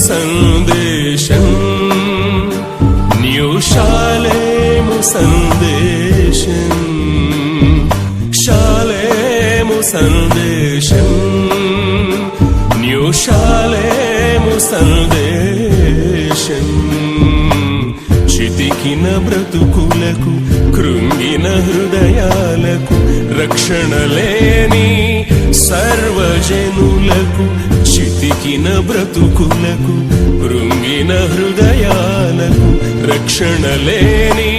సందేశం న్యూ షాలేము సందేశం షాలేము సందేశం న్యూ షాలేము సందేశం చితికిన బ్రతుకులకు కృంగిన హృదయాలకు రక్షణ లేని సర్వజనులకు చితికిన బ్రతుకులకు కృంగిన హృదయాలకు రక్షణ లేని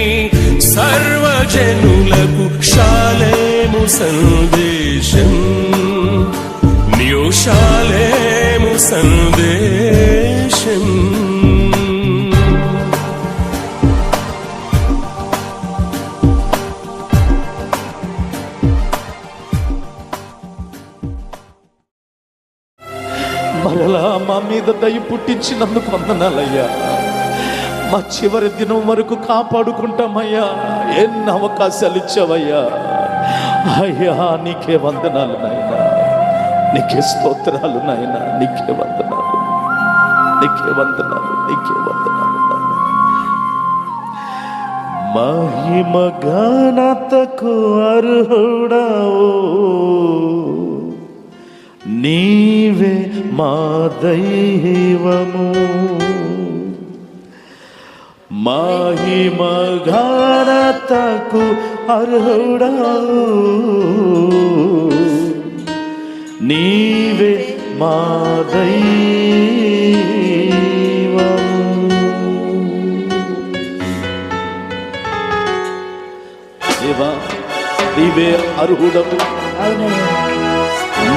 సర్వజనులకు షాలేము సందేశం న్యూ షాలేము సందేశం మరలా మా మీద దయ పుట్టించినందుకు వందనాలయ్యా. మా చివరి దినం వరకు కాపాడుకుంటామయ్యా. ఎన్ని అవకాశాలు ఇచ్చావయ్యా. అయ్యా నీకే వందనాలు నాయనా, నీకే స్తోత్రాలు నాయనా, నీకే వందనాలు, నీకే వందనాలు, నీకే వందనాలు. మహిమ ఘనతకు అర్హుడవు నీవే మా దైవము. మహిమ ఘనతకు అర్హుడవు నీవే మా దైవము. దేవా నీవే అర్హుడవు,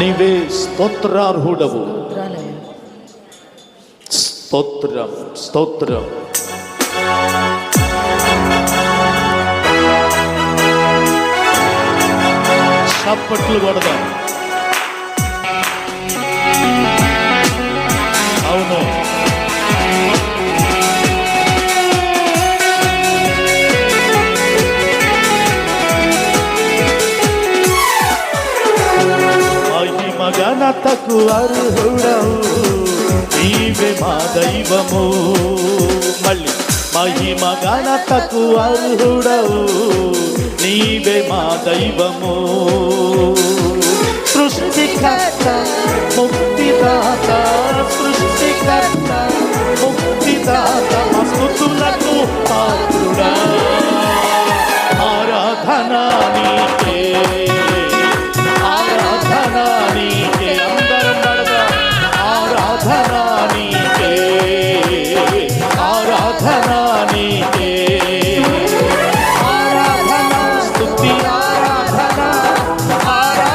నీవే స్తోత్రార్హుడవు. స్తోత్రం స్తోత్రం. చప్పట్లు కొడదాం. అవును, ఘనతకు అర్హుడవు నీవే మా దైవము. మళ్ళీ మహిమ ఘనతకు అర్హుడవు నీవే మా దైవము. సృష్టికర్త ముక్తిదాత, సృష్టికర్త ముక్తిదాత, స్తుతులకు పాత్రుడా. ఆరాధన నీకే, ఆరాధన నీకే. అందరం పడదాం. ఆరాధన నీకే, ఆరాధన నీకే, ఆరాధన స్తుతి ఆరాధన ఆరాధన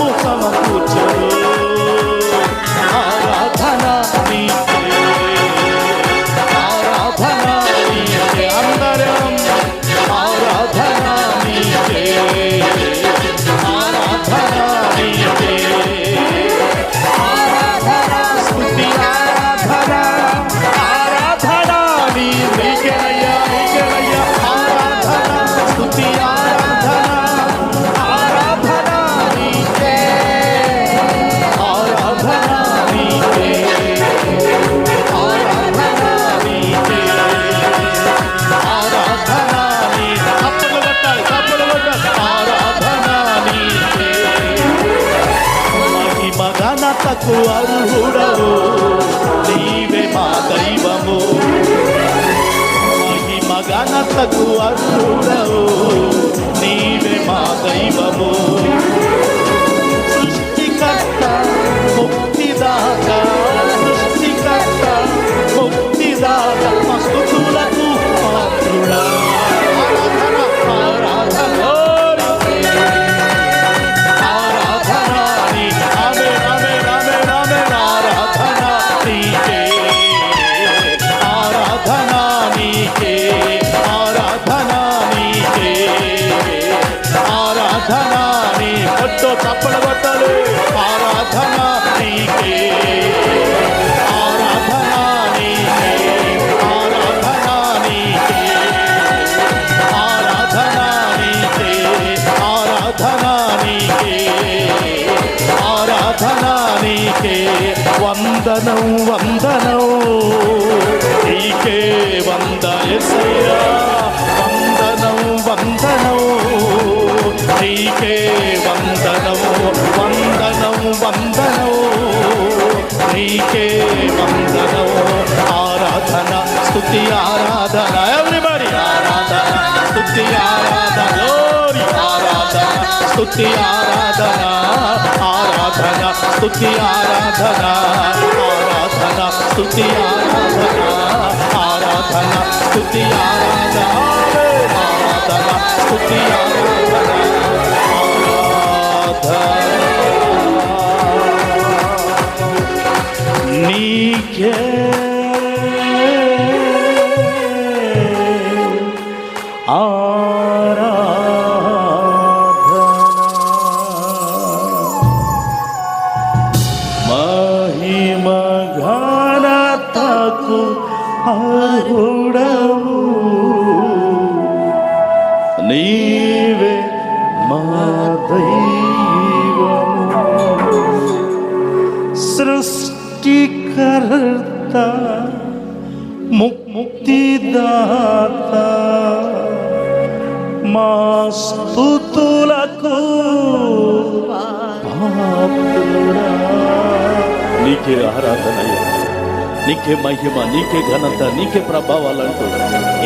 సమస్తము సమకూర్చను. ఆరాధన నీకే, ఆరాధన నీకే, అందరం ఆరాధన నీకే, ఆరాధన నీకే, స్తుతి ఆరాధన, ఆరాధన నీకేనయ్యా, నీకేనయ్యా, ఆరాధన స్తుతి ఆరాధన, ఆరాధన నీకే, ఆరాధన నీకే, ఆరాధన నీకే, ఆరాధన నీ తప్పులు కొట్టాలి, తప్పులు కొట్టాలి, ఆరాధన నీకే. మహిమ ఘనతకు అర్హుడవు నీవే మా దైవము, మహిమ ఘనతకు అర్హుడవు నీవే మా దైవము. సృష్టికర్త ముక్తిదాత, సృష్టికర్త ముక్తిదాత, మా స్తుతులకు పాత్రుడా. ఆరాధన, ఆరాధన, ఆరాధన నీ, ఆమేన్, ఆమేన్, ఆమేన్, ఆమేన్, ఆరాధన నీకే, ఆరాధన నీకే, ఆరాధన నీకే, ఆరాధన నీ కొట్టు చప్పలు కొట్టాలి. ఆరాధన నీకే, ఆరాధన నీకే, ఆరాధన నీకే, ఆరాధన నీకే, ఆరాధన నీకే, ఆరాధన నీకే. వందనం వందనం నీకే, వంద యేసయ్యా, వందనం వందనం నీకే, వందనం వందనం వందనం నీకే, వందనం. ఆరాధన స్తుతి ఆరాధన, ఎవ్రీబడి ఆరాధన స్తుతి ఆరాధన, గ్లోరీ ఆరాధన స్తుతి ఆరాధన, ఆరాధన స్తుతి ఆరాధన, ఆరాధన స్తుతి ఆరాధన, ఆరాధన స్తుతి ఆరాధన, ఆరాధన స్తుతి ఆరాధన, ఆరాధన నీకే. మహిమ ఘనతకు అర్హుడవు నీవే మా దైవము. సృష్టికర్త ముక్తిదాత, మా స్తుతులకు పాత్రుడా. నీకే ఆరాధన, నీకే మహిమ, నీకే ఘనత, నీకే ప్రభావాలంటూ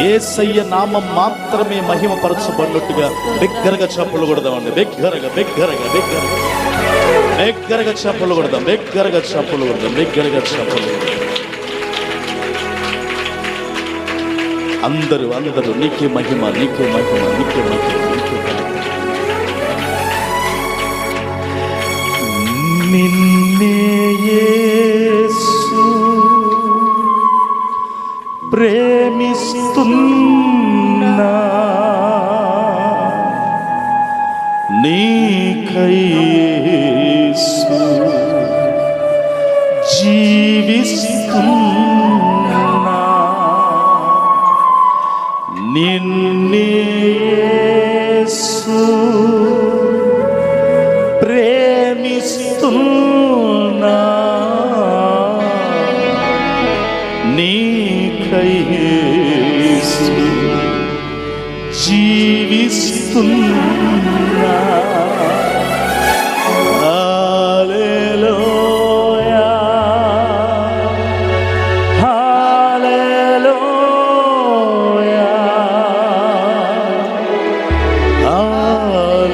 యేసయ్య నామం మాత్రమే మహిమ పరచబడినట్టుగా బిగ్గరగా చప్పులు కొడదామండి. బిగ్గరగా బిగ్గరగా బిగ్గరగా బిగ్గరగా చప్పులు కొడదాం, బిగ్గరగా చప్పులు కొడదాం, బిగ్గరగా చప్పులు కొడదాం. అందరూ అందరూ నీకే మహిమ, నీకే మహిమ, నీకే మహిమ, నీకే ఘనత. నిన్నే యేసు ప్రేమిస్తున్నా, నీకై యేసు జీవిస్తున్నా, నిన్నే యేసు ప్రేమిస్తున్నా, నీకై యేసు జీవిస్తున్నా. హల్లెలూయా, హల్లెలూయా,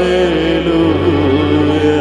హల్లెలూయా,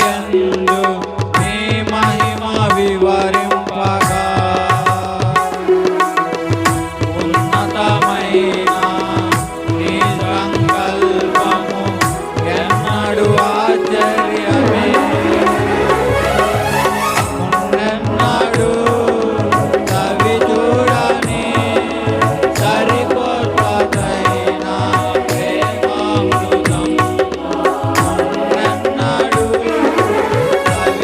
యందు నీ మహిమ వివరింపగా ఉన్నతమైన నీ సంకల్పము ఎన్నడు ఆశ్చర్యమే ఉన్నెన్నడు కవి చూడని సరికొత్తదైన ప్రేమామృతం ఉన్నెన్నడు కవి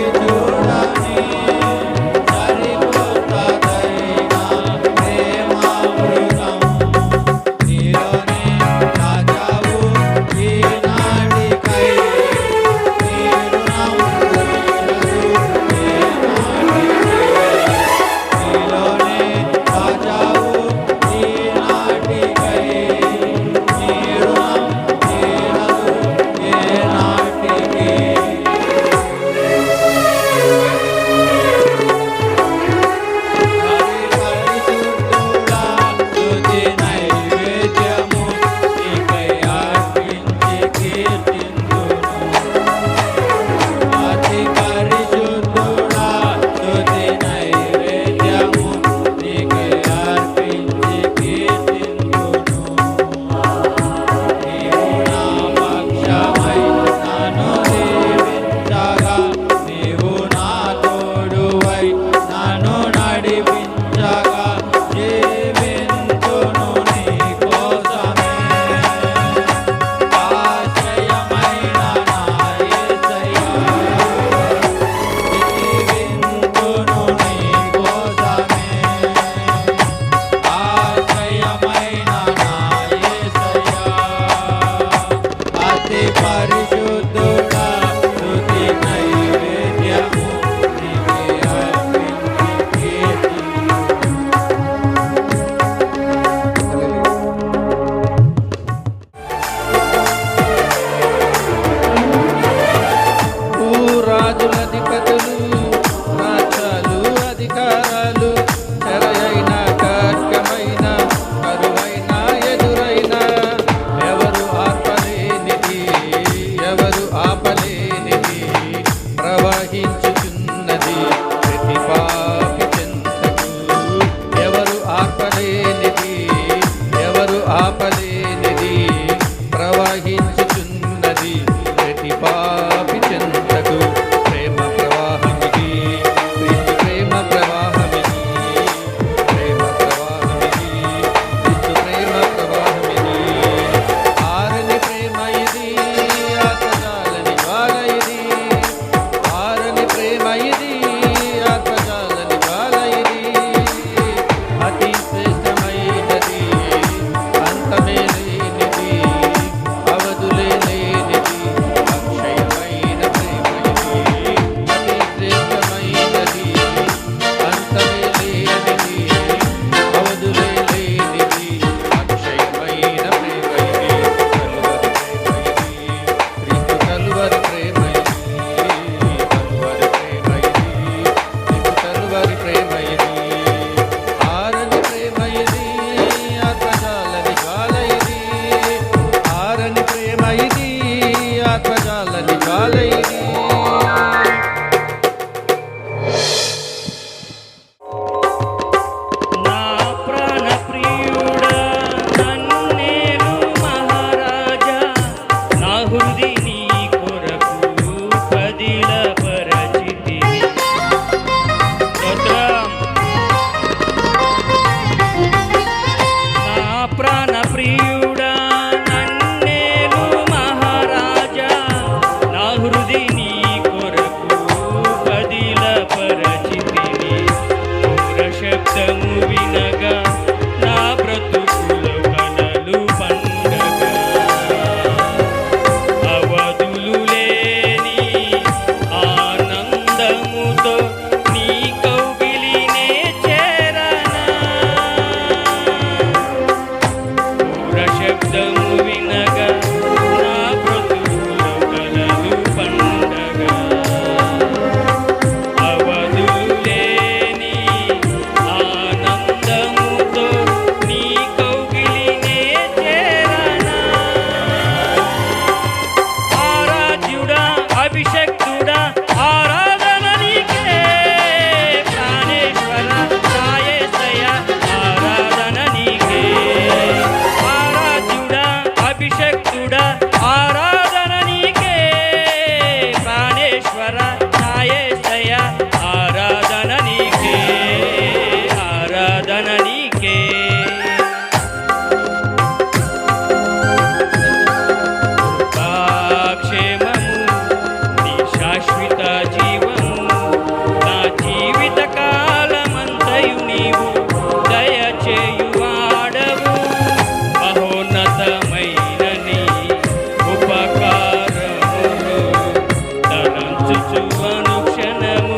స్తుతించుచు అనుక్షణము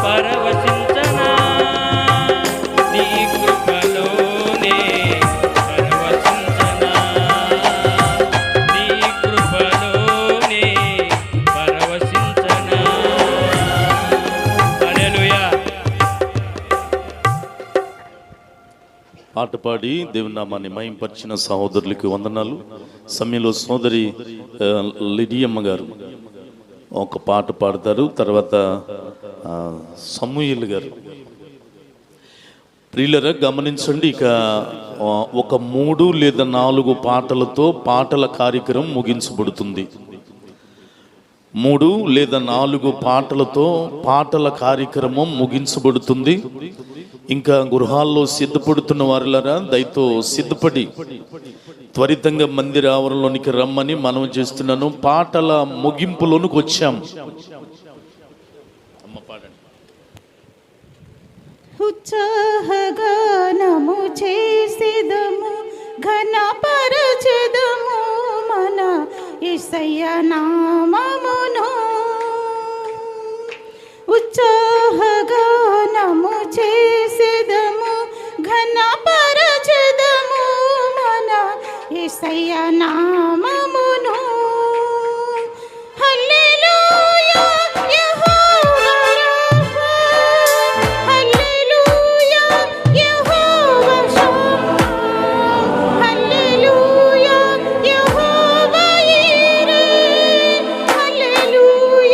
పరవశించనా నీ కృపలోనే పరవశించనా నీ కృపలోనే పరవశించనా. హల్లెలూయా. పాట పాడి దేవుని నామాన్ని మహింపరిచిన సహోదరులకి వందనాలు. సమయంలో సోదరి లిడియమ్మ గారు ఒక పాట పాడతారు. తర్వాత సమూయేలు గారు. ప్రియులరా గమనించండి, ఇక ఒక 3 లేదా 4 పాటలతో పాటల కార్యక్రమం ముగించబడుతుంది. 3 లేదా 4 పాటలతో పాటల కార్యక్రమం ముగించబడుతుంది. ఇంకా గృహాల్లో సిద్ధపడుతున్న వారులారా దయతో సిద్ధపడి త్వరితంగా మందిర ఆవరణలోనికి రమ్మని మనం చేస్తున్నాను. పాటల ముగింపులోనికి వచ్చాం. ఉత్సాహగానము చేసేదము ఘనపరచెదము మన యేసయ్య నామమును. ఉత్సాహగానము చేసేదము ఘనపరచెదము మన యేసయ్య నామమును. హల్లెలూయా యెహోవా రాఫా, హల్లెలూయా యెహోవా షమ్మా, హల్లెలూయా యెహోవా ఈరే, హల్లెలూయా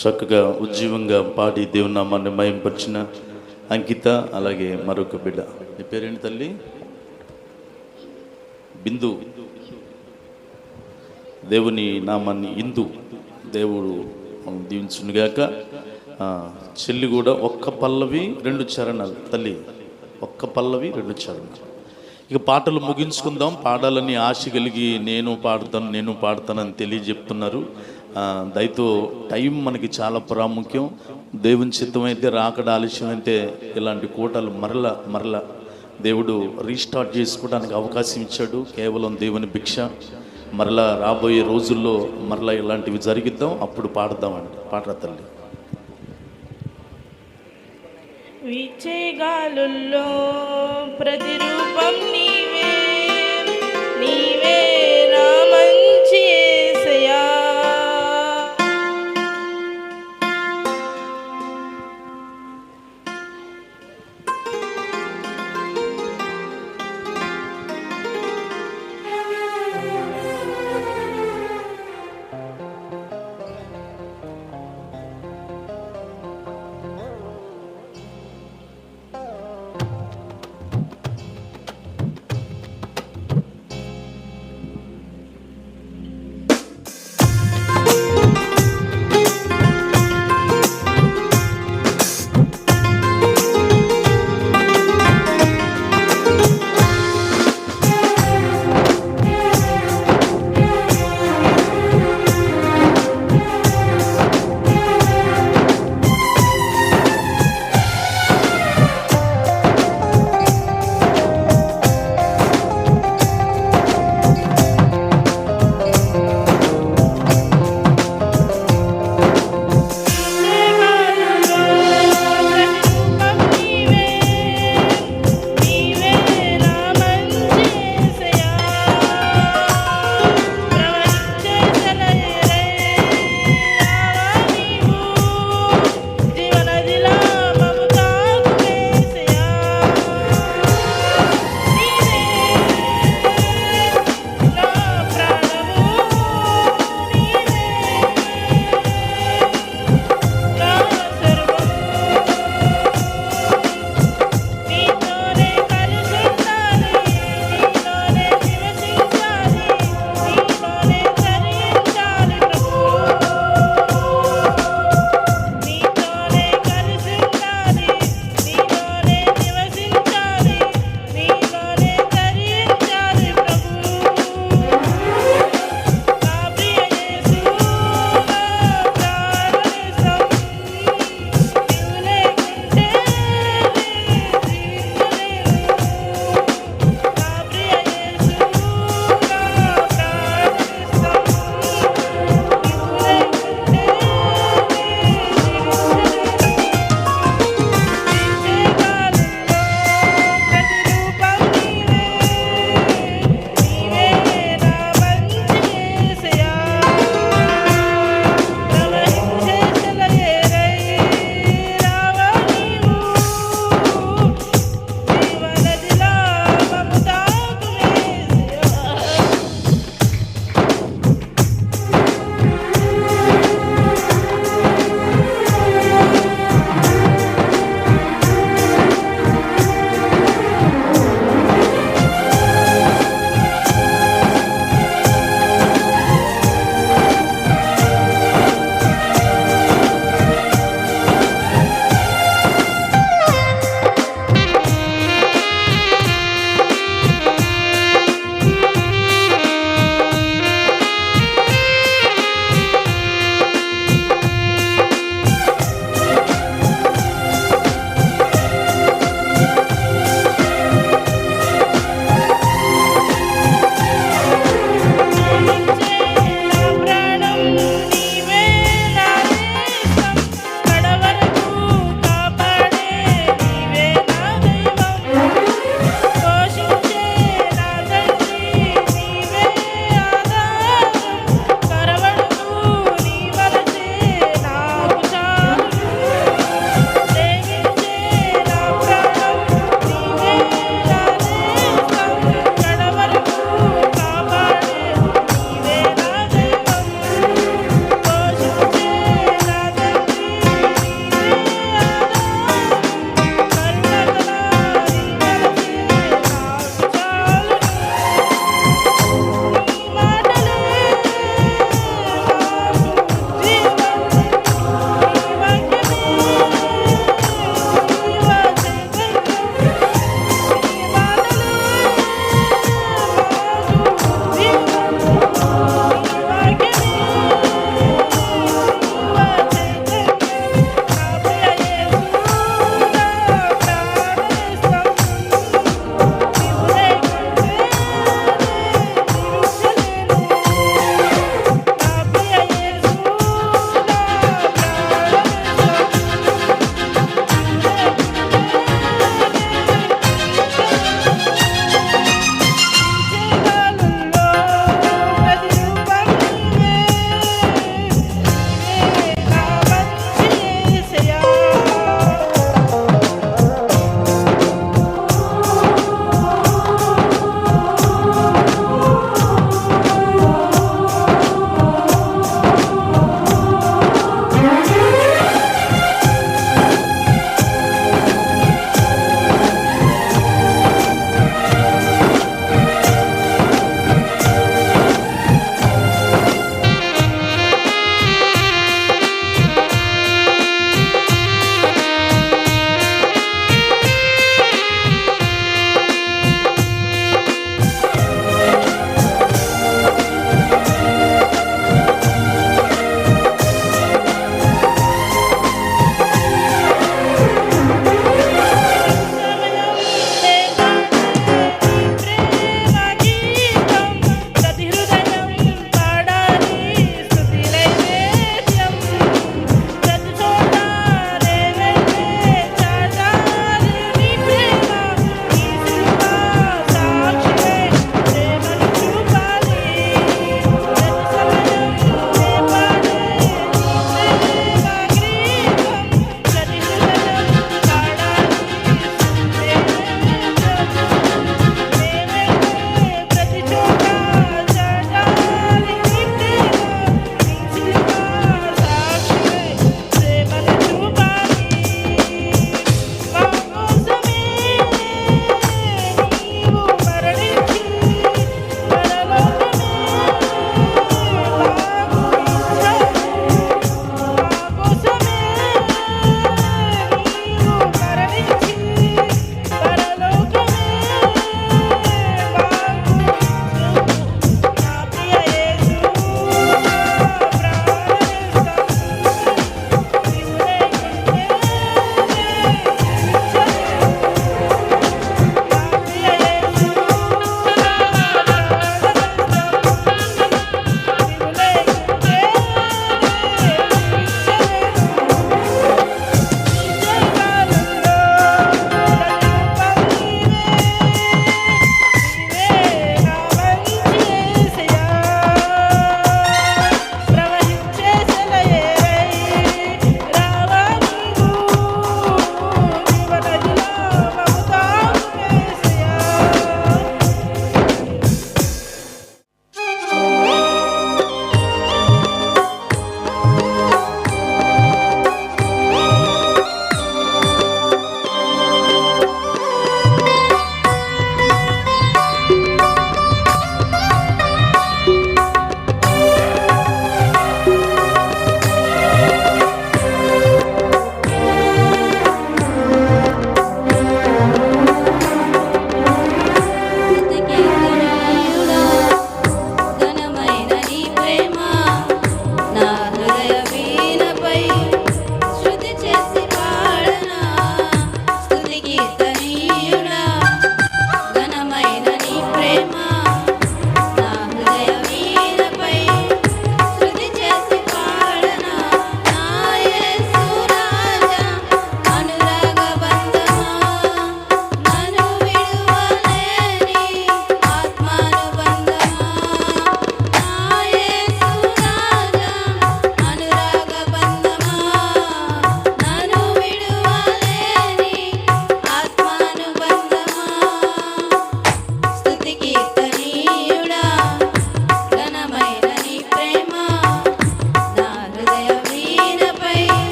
చక్కగా ఉజ్జీవంగా పాడి దేవుని నామాన్ని మహింపరిచిన అంకిత, అలాగే మరొక బిడ్డ. నీ పేరేంటి తల్లి? బిందు. దేవుని నామాన్ని ఇందు దేవుడు దీవించునుగాక. చెల్లి కూడా ఒక్క పల్లవి 2 చరణాలు. తల్లి ఒక్క పల్లవి 2 చరణాలు. ఇక పాటలు ముగించుకుందాం. పాడాలని ఆశ కలిగి నేను పాడతానని తెలియజెప్తున్నారు. దయతో టైం మనకి చాలా ప్రాముఖ్యం. దేవుని చిత్తమైతే, రాకడ ఆలస్యమైతే ఇలాంటి కూటలు మరల దేవుడు రీస్టార్ట్ చేసుకోవడానికి అవకాశం ఇచ్చాడు. కేవలం దేవుని భిక్ష. మరలా రాబోయే రోజుల్లో మరలా ఇలాంటివి జరిగిద్దాం, అప్పుడు పాడదామండి. పాడరా తల్లి. విచ్చేగాలుల్లో ప్రతిరూపం నీవే, నీవే నా మంచి యేసయ్యా.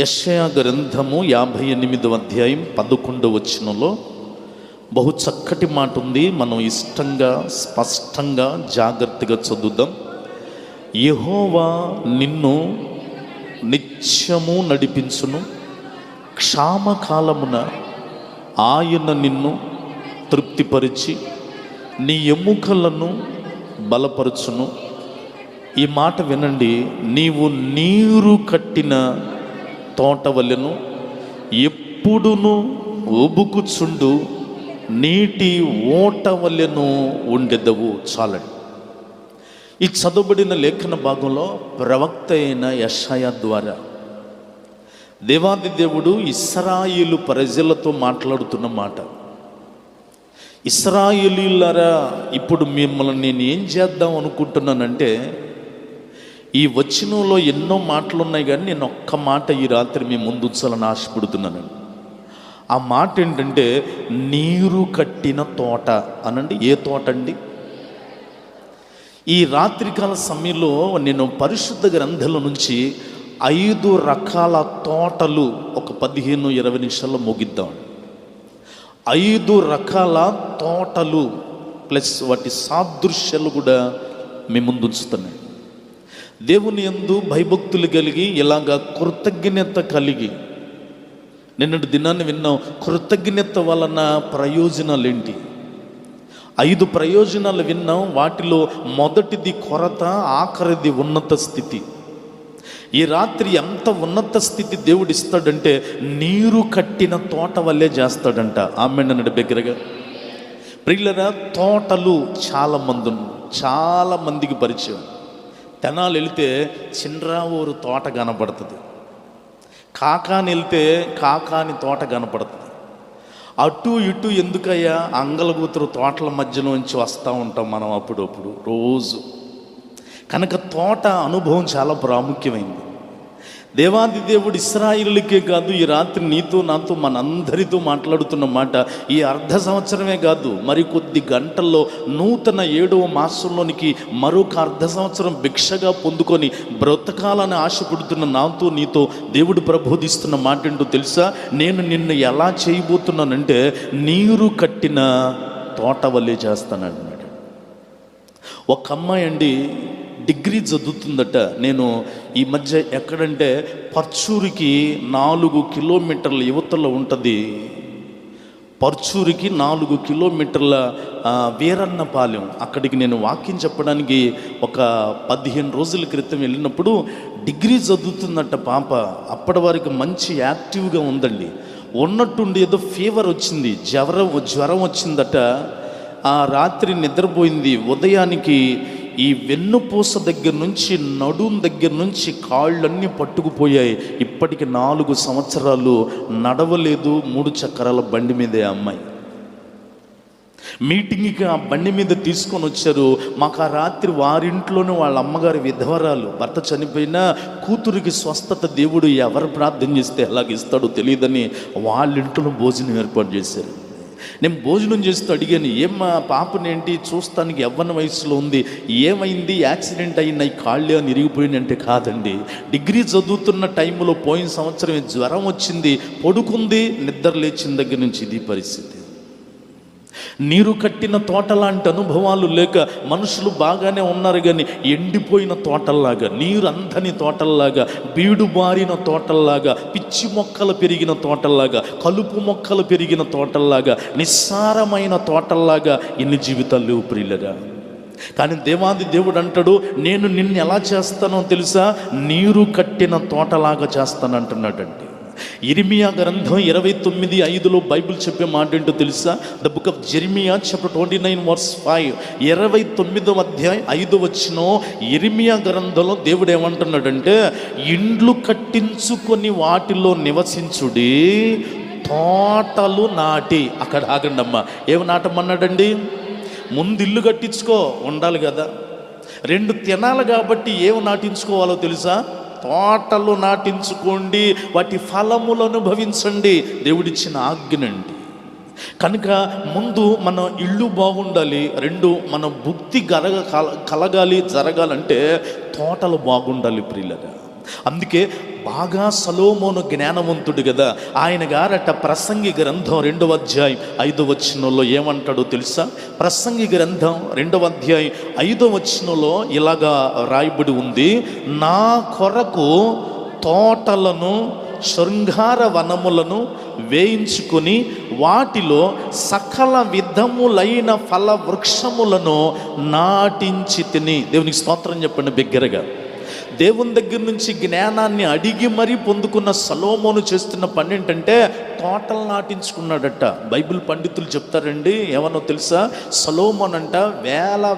యెషయా గ్రంథము 58వ అధ్యాయం 11వ వచనంలో బహు చక్కటి మాట ఉంది. మనం ఇష్టంగా స్పష్టంగా జాగ్రత్తగా చదువుదాం. యెహోవా నిన్ను నిత్యము నడిపించును, క్షామకాలమున ఆయన నిన్ను తృప్తిపరిచి నీ ఎముకలను బలపరచును. ఈ మాట వినండి. నీవు నీరు కట్టిన తోట వలెను, ఎప్పుడును ఒబుకుచుండు నీటి ఓట వలెను ఉండెదవు. చాలండి. ఈ చదవబడిన లేఖన భాగంలో ప్రవక్త అయిన యెషయా ద్వారా దేవాది దేవుడు ఇశ్రాయేలు ప్రజలతో మాట్లాడుతున్న మాట. ఇశ్రాయేలీయులారా, ఇప్పుడు మిమ్మల్ని నేను ఏం చేద్దాం అనుకుంటున్నానంటే, ఈ వచనంలో ఎన్నో మాటలు ఉన్నాయి, కానీ నేను ఒక్క మాట ఈ రాత్రి మీ ముందు ఉంచాలని ఆశపడుతున్నానండి. ఆ మాట ఏంటంటే నీరు కట్టిన తోట అనండి. ఏ తోట అండి? ఈ రాత్రికాల సమయంలో నేను పరిశుద్ధ గ్రంథంలో నుంచి 5 రకాల తోటలు ఒక 15-20 నిమిషాల్లో ముగిద్దాం. 5 రకాల తోటలు ప్లస్ వాటి సాదృశ్యాలు కూడా మీ ముందు ఉంచుతున్నాయి. దేవుని యందు భయభక్తులు కలిగి ఇలాగా కృతజ్ఞత కలిగి, నిన్నటి దినాన్ని విన్నాం, కృతజ్ఞత వలన ప్రయోజనాలు ఏంటి? 5 ప్రయోజనాలు విన్నాం. వాటిలో మొదటిది కొరత, ఆఖరిది ఉన్నత స్థితి. ఈ రాత్రి ఎంత ఉన్నత స్థితి దేవుడు ఇస్తాడంటే నీరు కట్టిన తోట వల్లే చేస్తాడంట. ఆమెన్ అన్నాడు బిగ్గరగా. ప్రియులరా, తోటలు చాలా మందికి పరిచయం. తెనాలు వెళితే చిన్రావూరు తోట కనపడుతుంది, కాకాని వెళ్తే కాకాని తోట కనపడుతుంది. అటు ఇటు ఎందుకయ్యా, అంగలగూతురు తోటల మధ్యలోంచి వస్తూ ఉంటాం మనం అప్పుడప్పుడు రోజు. కనుక తోట అనుభవం చాలా ప్రాముఖ్యమైంది. దేవాది దేవుడు ఇశ్రాయేలుకే కాదు, ఈ రాత్రి నీతో నాతో మనందరితో మాట్లాడుతున్న మాట ఈ అర్ధ సంవత్సరమే కాదు, మరికొద్ది గంటల్లో నూతన 7వ మాసంలోనికి మరొక అర్ధ సంవత్సరం భిక్షగా పొందుకొని బ్రతకాలని ఆశపడుతున్న నాతో నీతో దేవుడు ప్రబోధిస్తున్న మాట ఏంటో తెలుసా? నేను నిన్ను ఎలా చేయబోతున్నానంటే నీరు కట్టిన తోట వల్లే చేస్తానన్నాడు. ఒక అమ్మాయి అండి డిగ్రీ చదువుతుందట. నేను ఈ మధ్య ఎక్కడంటే పర్చూరికి 4 కిలోమీటర్ల యువతలో ఉంటుంది. పర్చూరికి 4 కిలోమీటర్ల వీరన్నపాలెం. అక్కడికి నేను వాక్యం చెప్పడానికి ఒక 15 రోజుల క్రితం వెళ్ళినప్పుడు డిగ్రీ చదువుతుందట పాప. అప్పటి వరకు మంచి యాక్టివ్గా ఉందండి. ఉన్నట్టుండి ఏదో ఫీవర్ వచ్చింది, జ్వరం వచ్చిందట. ఆ రాత్రి నిద్రపోయింది. ఉదయానికి ఈ వెన్నుపూస దగ్గర నుంచి నడుం దగ్గర నుంచి కాళ్ళన్నీ పట్టుకుపోయాయి. ఇప్పటికి 4 సంవత్సరాలు నడవలేదు. 3 చక్రాల బండి మీదే అమ్మాయి. మీటింగ్కి ఆ బండి మీద తీసుకొని వచ్చారు. మాకు ఆ రాత్రి వారింట్లోనే వాళ్ళ అమ్మగారి విధవరాలు, భర్త చనిపోయినా కూతురికి స్వస్థత దేవుడు ఎవరు ప్రార్థన చేస్తే ఎలాగిస్తాడో తెలియదని వాళ్ళ ఇంట్లో భోజనం ఏర్పాటు చేశారు. నేను భోజనం చేస్తూ అడిగాను, ఏమ్మా పాపనేంటి చూస్తానికి యవ్వన వయసులో ఉంది, ఏమైంది, యాక్సిడెంట్ అయినాయి, కాళ్ళు అని ఇరిగిపోయిందంటే కాదండి, డిగ్రీ చదువుతున్న టైంలో పోయిన సంవత్సరం జ్వరం వచ్చింది, పడుకుంది, నిద్ర లేచిన దగ్గర నుంచి ఇది పరిస్థితి. నీరు కట్టిన తోట లాంటి అనుభవాలు లేక మనుషులు బాగానే ఉన్నారు, కానీ ఎండిపోయిన తోటల్లాగా, నీరు అందని తోటల్లాగా, బీడు బారిన తోటల్లాగా, పిచ్చి మొక్కలు పెరిగిన తోటల్లాగా, కలుపు మొక్కలు పెరిగిన తోటల్లాగా, నిస్సారమైన తోటల్లాగా ఎన్ని జీవితాలు లేవు ప్రియులరా. కానీ దేవాది దేవుడు అంటాడు, నేను నిన్ను ఎలా చేస్తానో తెలుసా? నీరు కట్టిన తోటలాగా చేస్తానంటున్నాడండి. ఇర్మియా గ్రంథం 29:5 బైబిల్ చెప్పే మాట ఏంటో తెలుసా? The book of Jeremiah chapter 29:5, 29వ అధ్యాయం 5వ వచనం. ఇర్మియా గ్రంథంలో దేవుడు ఏమంటున్నాడంటే, ఇండ్లు కట్టించుకొని వాటిలో నివసించుడి, తోటలు నాటి. అక్కడ ఆగండి అమ్మా, ఏమి నాటమన్నాడండి? ముందు ఇల్లు కట్టించుకో, ఉండాలి కదా. 2 తినాలి కాబట్టి ఏమి నాటించుకోవాలో తెలుసా? తోటలు నాటించుకోండి, వాటి ఫలములు అనుభవించండి. దేవుడిచ్చిన ఆజ్ఞనండి. కనుక ముందు మన ఇల్లు బాగుండాలి, 2 మన భుక్తి కలగాలి, జరగాలంటే తోటలు బాగుండాలి ప్రియులరా. అందుకే బాగా సొలొమోను జ్ఞానవంతుడు కదా, ఆయన గారట ప్రసంగి గ్రంథం 2వ అధ్యాయం 5వ వచనంలో ఏమంటాడో తెలుసా? ప్రసంగి గ్రంథం 2వ అధ్యాయం 5వ వచనంలో ఇలాగా రాయబడి ఉంది, నా కొరకు తోటలను శృంగార వనములను వేయించుకొని వాటిలో సకల విధములైన ఫల వృక్షములను నాటించి తిని. దేవునికి స్తోత్రం చెప్పండి బిగ్గరగా. దేవుని దగ్గర నుంచి జ్ఞానాన్ని అడిగి మరీ పొందుకున్న సొలొమోను చేస్తున్న పని ఏంటంటే తోటలు నాటించుకున్నాడట. బైబిల్ పండితులు చెప్తారండి, ఏమన్నా తెలుసా? సొలొమోను అంట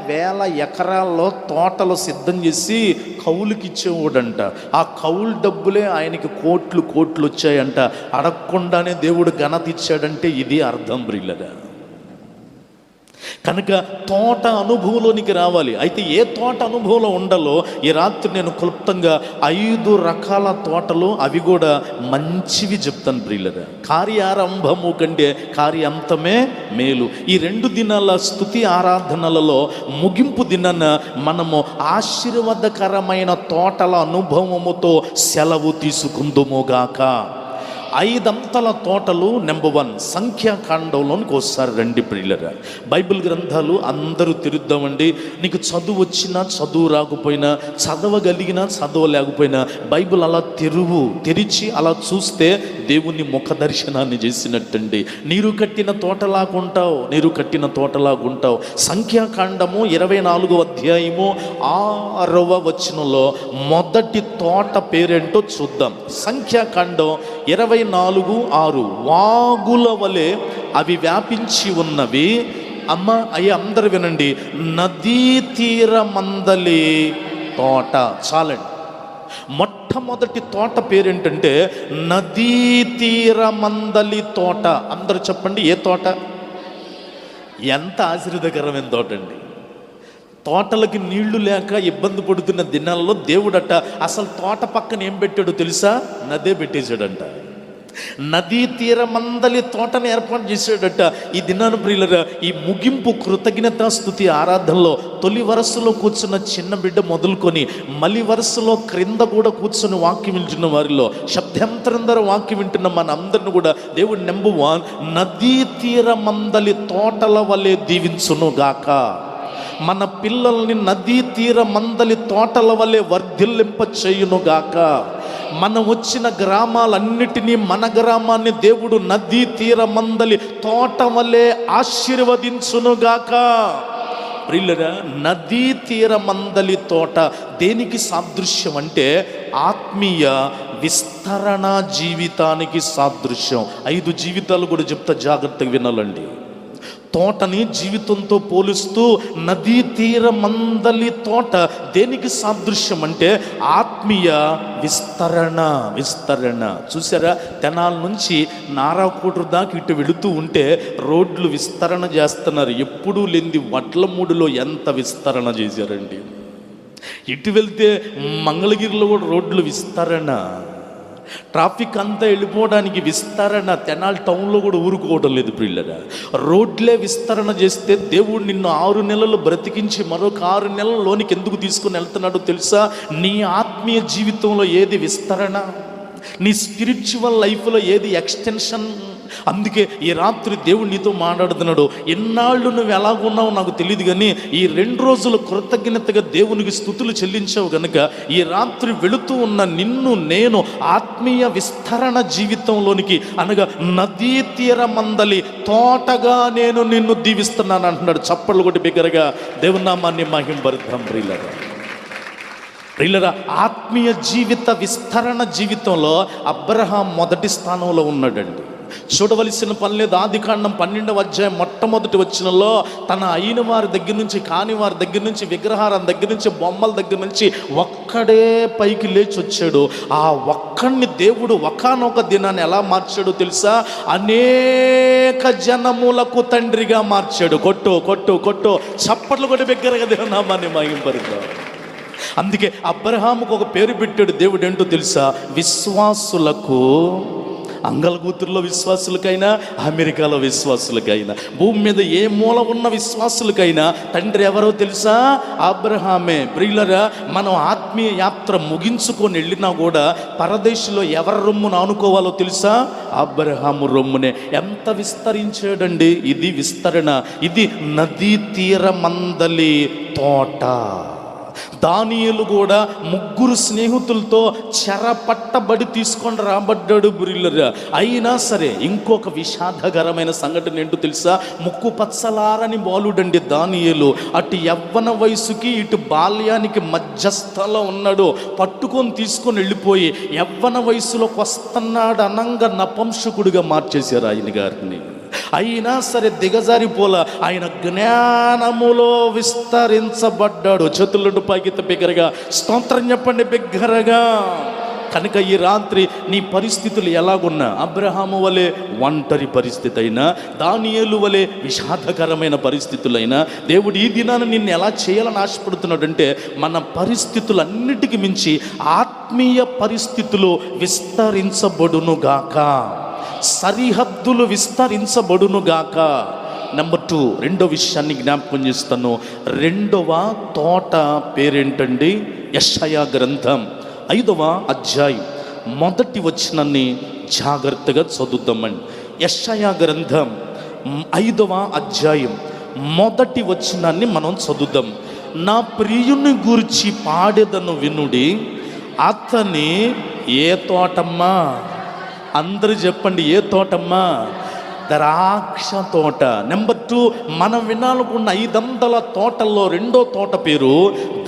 వేల ఎకరాల్లో తోటలు సిద్ధం చేసి కౌలుకి ఇచ్చేవాడంట. ఆ కౌలు డబ్బులే ఆయనకి కోట్లు వచ్చాయంట. అడగకుండానే దేవుడు ఘనత ఇచ్చాడంటే ఇది అర్థం ప్రియులరా. కనుక తోట అనుభవంలోనికి రావాలి. అయితే ఏ తోట అనుభవంలో ఉండాలో ఈ రాత్రి నేను క్లుప్తంగా 5 రకాల తోటలు, అవి కూడా మంచివి చెప్తాను ప్రియులరా. కార్యారంభము కంటే కార్యాంతమే మేలు. ఈ 2 దినాల స్తుతి ఆరాధనలలో ముగింపు దినాన మనము ఆశీర్వాదకరమైన తోటల అనుభవముతో సెలవు తీసుకుందుముగాక. 5 అంతల తోటలు నెంబర్ 1 సంఖ్యాకాండంలోనికి వస్తారు. రండి ప్రియులరా, బైబిల్ గ్రంథాలు అందరూ తిరుద్దామండి. నీకు చదువు వచ్చినా చదువు రాకపోయినా, చదవగలిగినా చదవలేకపోయినా బైబిల్ అలా తెరిచి అలా చూస్తే దేవుని ముఖ దర్శనాన్ని చేసినట్టండి. నీరు కట్టిన తోటలాగుంటావు. సంఖ్యాకాండము 24వ అధ్యాయము 6వ వచనంలో మొదటి తోట పేరేంటో చూద్దాం. సంఖ్యాకాండం 24:6 వాగుల వలె అవి వ్యాపించి ఉన్నవి. అయ్యా అందరు వినండి, నదీ తీరమందలి తోట. చాలండి. మొట్టమొదటి తోట పేరేంటంటే నదీ తీరమందలి తోట. అందరూ చెప్పండి, ఏ తోట? ఎంత ఆశీర్వాదకరమైన తోట అండి. తోటలకి నీళ్లు లేక ఇబ్బంది పడుతున్న దినాల్లో దేవుడట అసలు తోట పక్కన ఏం పెట్టాడో తెలుసా? నదే పెట్టేశాడంట. నదీ తీరమందలి తోటను ఏర్పాటు చేశాడట. ఈ దినాను ప్రియులరా, ఈ ముగింపు కృతజ్ఞతా స్తుతి ఆరాధనలో తొలి వరుసలో కూర్చున్న చిన్న బిడ్డ మొదలుకొని మలి వరుసలో క్రింద కూడా కూర్చొని వాక్యం వింటున్న వారిలో, శబ్దాంతరం ద్వారా వాక్యం వింటున్న మన అందరిని కూడా దేవుడు నెంబర్ 1 నదీ తీరమందలి తోటల వలె దీవించునుగాక. మన పిల్లల్ని నదీ తీరమందలి తోటల వలె వర్ధిల్లింప చేయునుగాక. మనం వచ్చిన గ్రామాలన్నిటినీ, మన గ్రామాన్ని దేవుడు నదీ తీరమందలి తోట వలె ఆశీర్వదించునుగాక. ప్రియులరా, నదీ తీరమందలి తోట దేనికి సాదృశ్యం అంటే ఆత్మీయ విస్తరణ జీవితానికి సాదృశ్యం. 5 జీవితాలు కూడా చెప్తా, జాగ్రత్తగా వినాలండి. తోటని జీవితంతో పోలుస్తూ నదీ తీరమందలి తోట దేనికి సాదృశ్యం అంటే ఆత్మీయ విస్తరణ. చూసారా, తెనాల నుంచి నారాకోటూరు దాకా ఇటు వెళుతూ ఉంటే రోడ్లు విస్తరణ చేస్తున్నారు. ఎప్పుడూ లేనిది వడ్లమూడిలో ఎంత విస్తరణ చేశారండి. ఇటు వెళ్తే మంగళగిరిలో కూడా రోడ్లు విస్తరణ. ట్రాఫిక్ అంతా వెళ్ళిపోవడానికి విస్తరణ. తెనాలి టౌన్లో కూడా ఊరుకోవడం లేదు ప్రియులరా. రోడ్లే విస్తరణ చేస్తే దేవుడు నిన్ను 6 నెలలు బ్రతికించి మరొక 6 నెలల్లోనికి ఎందుకు తీసుకుని వెళ్తున్నాడో తెలుసా? నీ ఆత్మీయ జీవితంలో ఏది విస్తరణ, నీ స్పిరిచువల్ లైఫ్లో ఏది ఎక్స్టెన్షన్. అందుకే ఈ రాత్రి దేవుడు నీతో మాట్లాడుతున్నాడు. ఎన్నాళ్ళు నువ్వు ఎలాగున్నావు నాకు తెలియదు, కానీ ఈ 2 రోజులు కృతజ్ఞతగా దేవునికి స్తుతులు చెల్లించావు గనుక ఈ రాత్రి వెళుతూ ఉన్న నిన్ను నేను ఆత్మీయ విస్తరణ జీవితంలోనికి, అనగా నదీ తీరమందలి తోటగా నేను నిన్ను దీవిస్తున్నాను అంటున్నాడు. చప్పళ్ళు కొట్టి బిగ్గరగా దేవుని నామాన్ని మహింపరుద్దాం ప్రియులరా. ఆత్మీయ జీవిత విస్తరణ జీవితంలో అబ్రహాం మొదటి స్థానంలో ఉన్నాడండి. చూడవలసిన పని లేదు. ఆదికాండం 12వ అధ్యాయం మొట్టమొదటి వచనంలో తన అయిన వారి దగ్గర నుంచి, కాని వారి దగ్గర నుంచి, విగ్రహారం దగ్గర నుంచి, బొమ్మల దగ్గర నుంచి ఒక్కడే పైకి లేచి వచ్చాడు. ఆ ఒక్కడిని దేవుడు ఒకానొక దినాన్ని ఎలా మార్చాడో తెలుసా? అనేక జనములకు తండ్రిగా మార్చాడు. కొట్టు చప్పట్లు కొట్టి బిగ్గరగా దేవుని నామాన్ని మహింపరుద్దాం. అందుకే అబ్రహాముకు ఒక పేరు పెట్టాడు దేవుడు. ఏంటో తెలుసా? విశ్వాసులకు అంగళగూతుల్లో విశ్వాసులకైనా, అమెరికాలో విశ్వాసులకైనా, భూమి మీద ఏ మూల ఉన్న విశ్వాసులకైనా తండ్రి ఎవరో తెలుసా? అబ్రహామే. ప్రియులరా, మనం ఆత్మీయ యాత్ర ముగించుకొని వెళ్ళినా కూడా పరదేశంలో ఎవరి రొమ్మును ఆనుకోవాలో తెలుసా? అబ్రహాము రొమ్మునే. ఎంత విస్తరించాడండి! ఇది విస్తరణ. ఇది నదీ తీరమందలి తోట. దానియేలు కూడా 3 స్నేహితులతో చెర పట్టబడి తీసుకొని రాబడ్డాడు బ్రిల్లరా. అయినా సరే ఇంకొక విషాదకరమైన సంఘటన ఏంటో తెలుసా? ముక్కు పచ్చలారని బాలుడండి దానియేలు. అటు యవ్వన వయసుకి ఇటు బాల్యానికి మధ్యస్థలో ఉన్నాడు. పట్టుకొని తీసుకొని వెళ్ళిపోయి యవ్వన వయసులోకి వస్తున్నాడు అనంగా నపంసకుడిగా మార్చేశారు ఆయన గారిని. అయినా సరే దిగజారిపోల, ఆయన జ్ఞానములో విస్తరించబడ్డాడు. చేతులను పైకెత్తి బిగ్గరగా స్తోత్రం చెప్పండి, బిగ్గరగా. కనుక ఈ రాత్రి నీ పరిస్థితులు ఎలాగున్నా, అబ్రహాము వలె ఒంటరి పరిస్థితి అయినా, దానియేలు వలె విషాదకరమైన పరిస్థితులైనా, దేవుడు ఈ దినాన్ని నిన్ను ఎలా చేయాలని ఆశపడుతున్నాడంటే, మన పరిస్థితులన్నిటికీ మించి ఆత్మీయ పరిస్థితులు విస్తరించబడునుగాక, సరిహద్దులు విస్తరించబడునుగాక. నెంబర్ 2, రెండో విషయాన్ని జ్ఞాపకం చేస్తాను. రెండవ తోట పేరేంటండి? యెషయా గ్రంథం 5వ అధ్యాయం 1వ వచనాన్ని జాగ్రత్తగా చదువుతామండి. యెషయా గ్రంథం 5వ అధ్యాయం 1వ వచనాన్ని మనం చదువుదాం. నా ప్రియుని గూర్చి పాడేదను వినుడి, అతని ఏ తోటమ్మా? అందరూ చెప్పండి, ఏ తోటమ్మా? ద్రాక్ష తోట. నెంబర్ 2, మనం వినాలనుకున్న 500 తోటల్లో రెండో తోట పేరు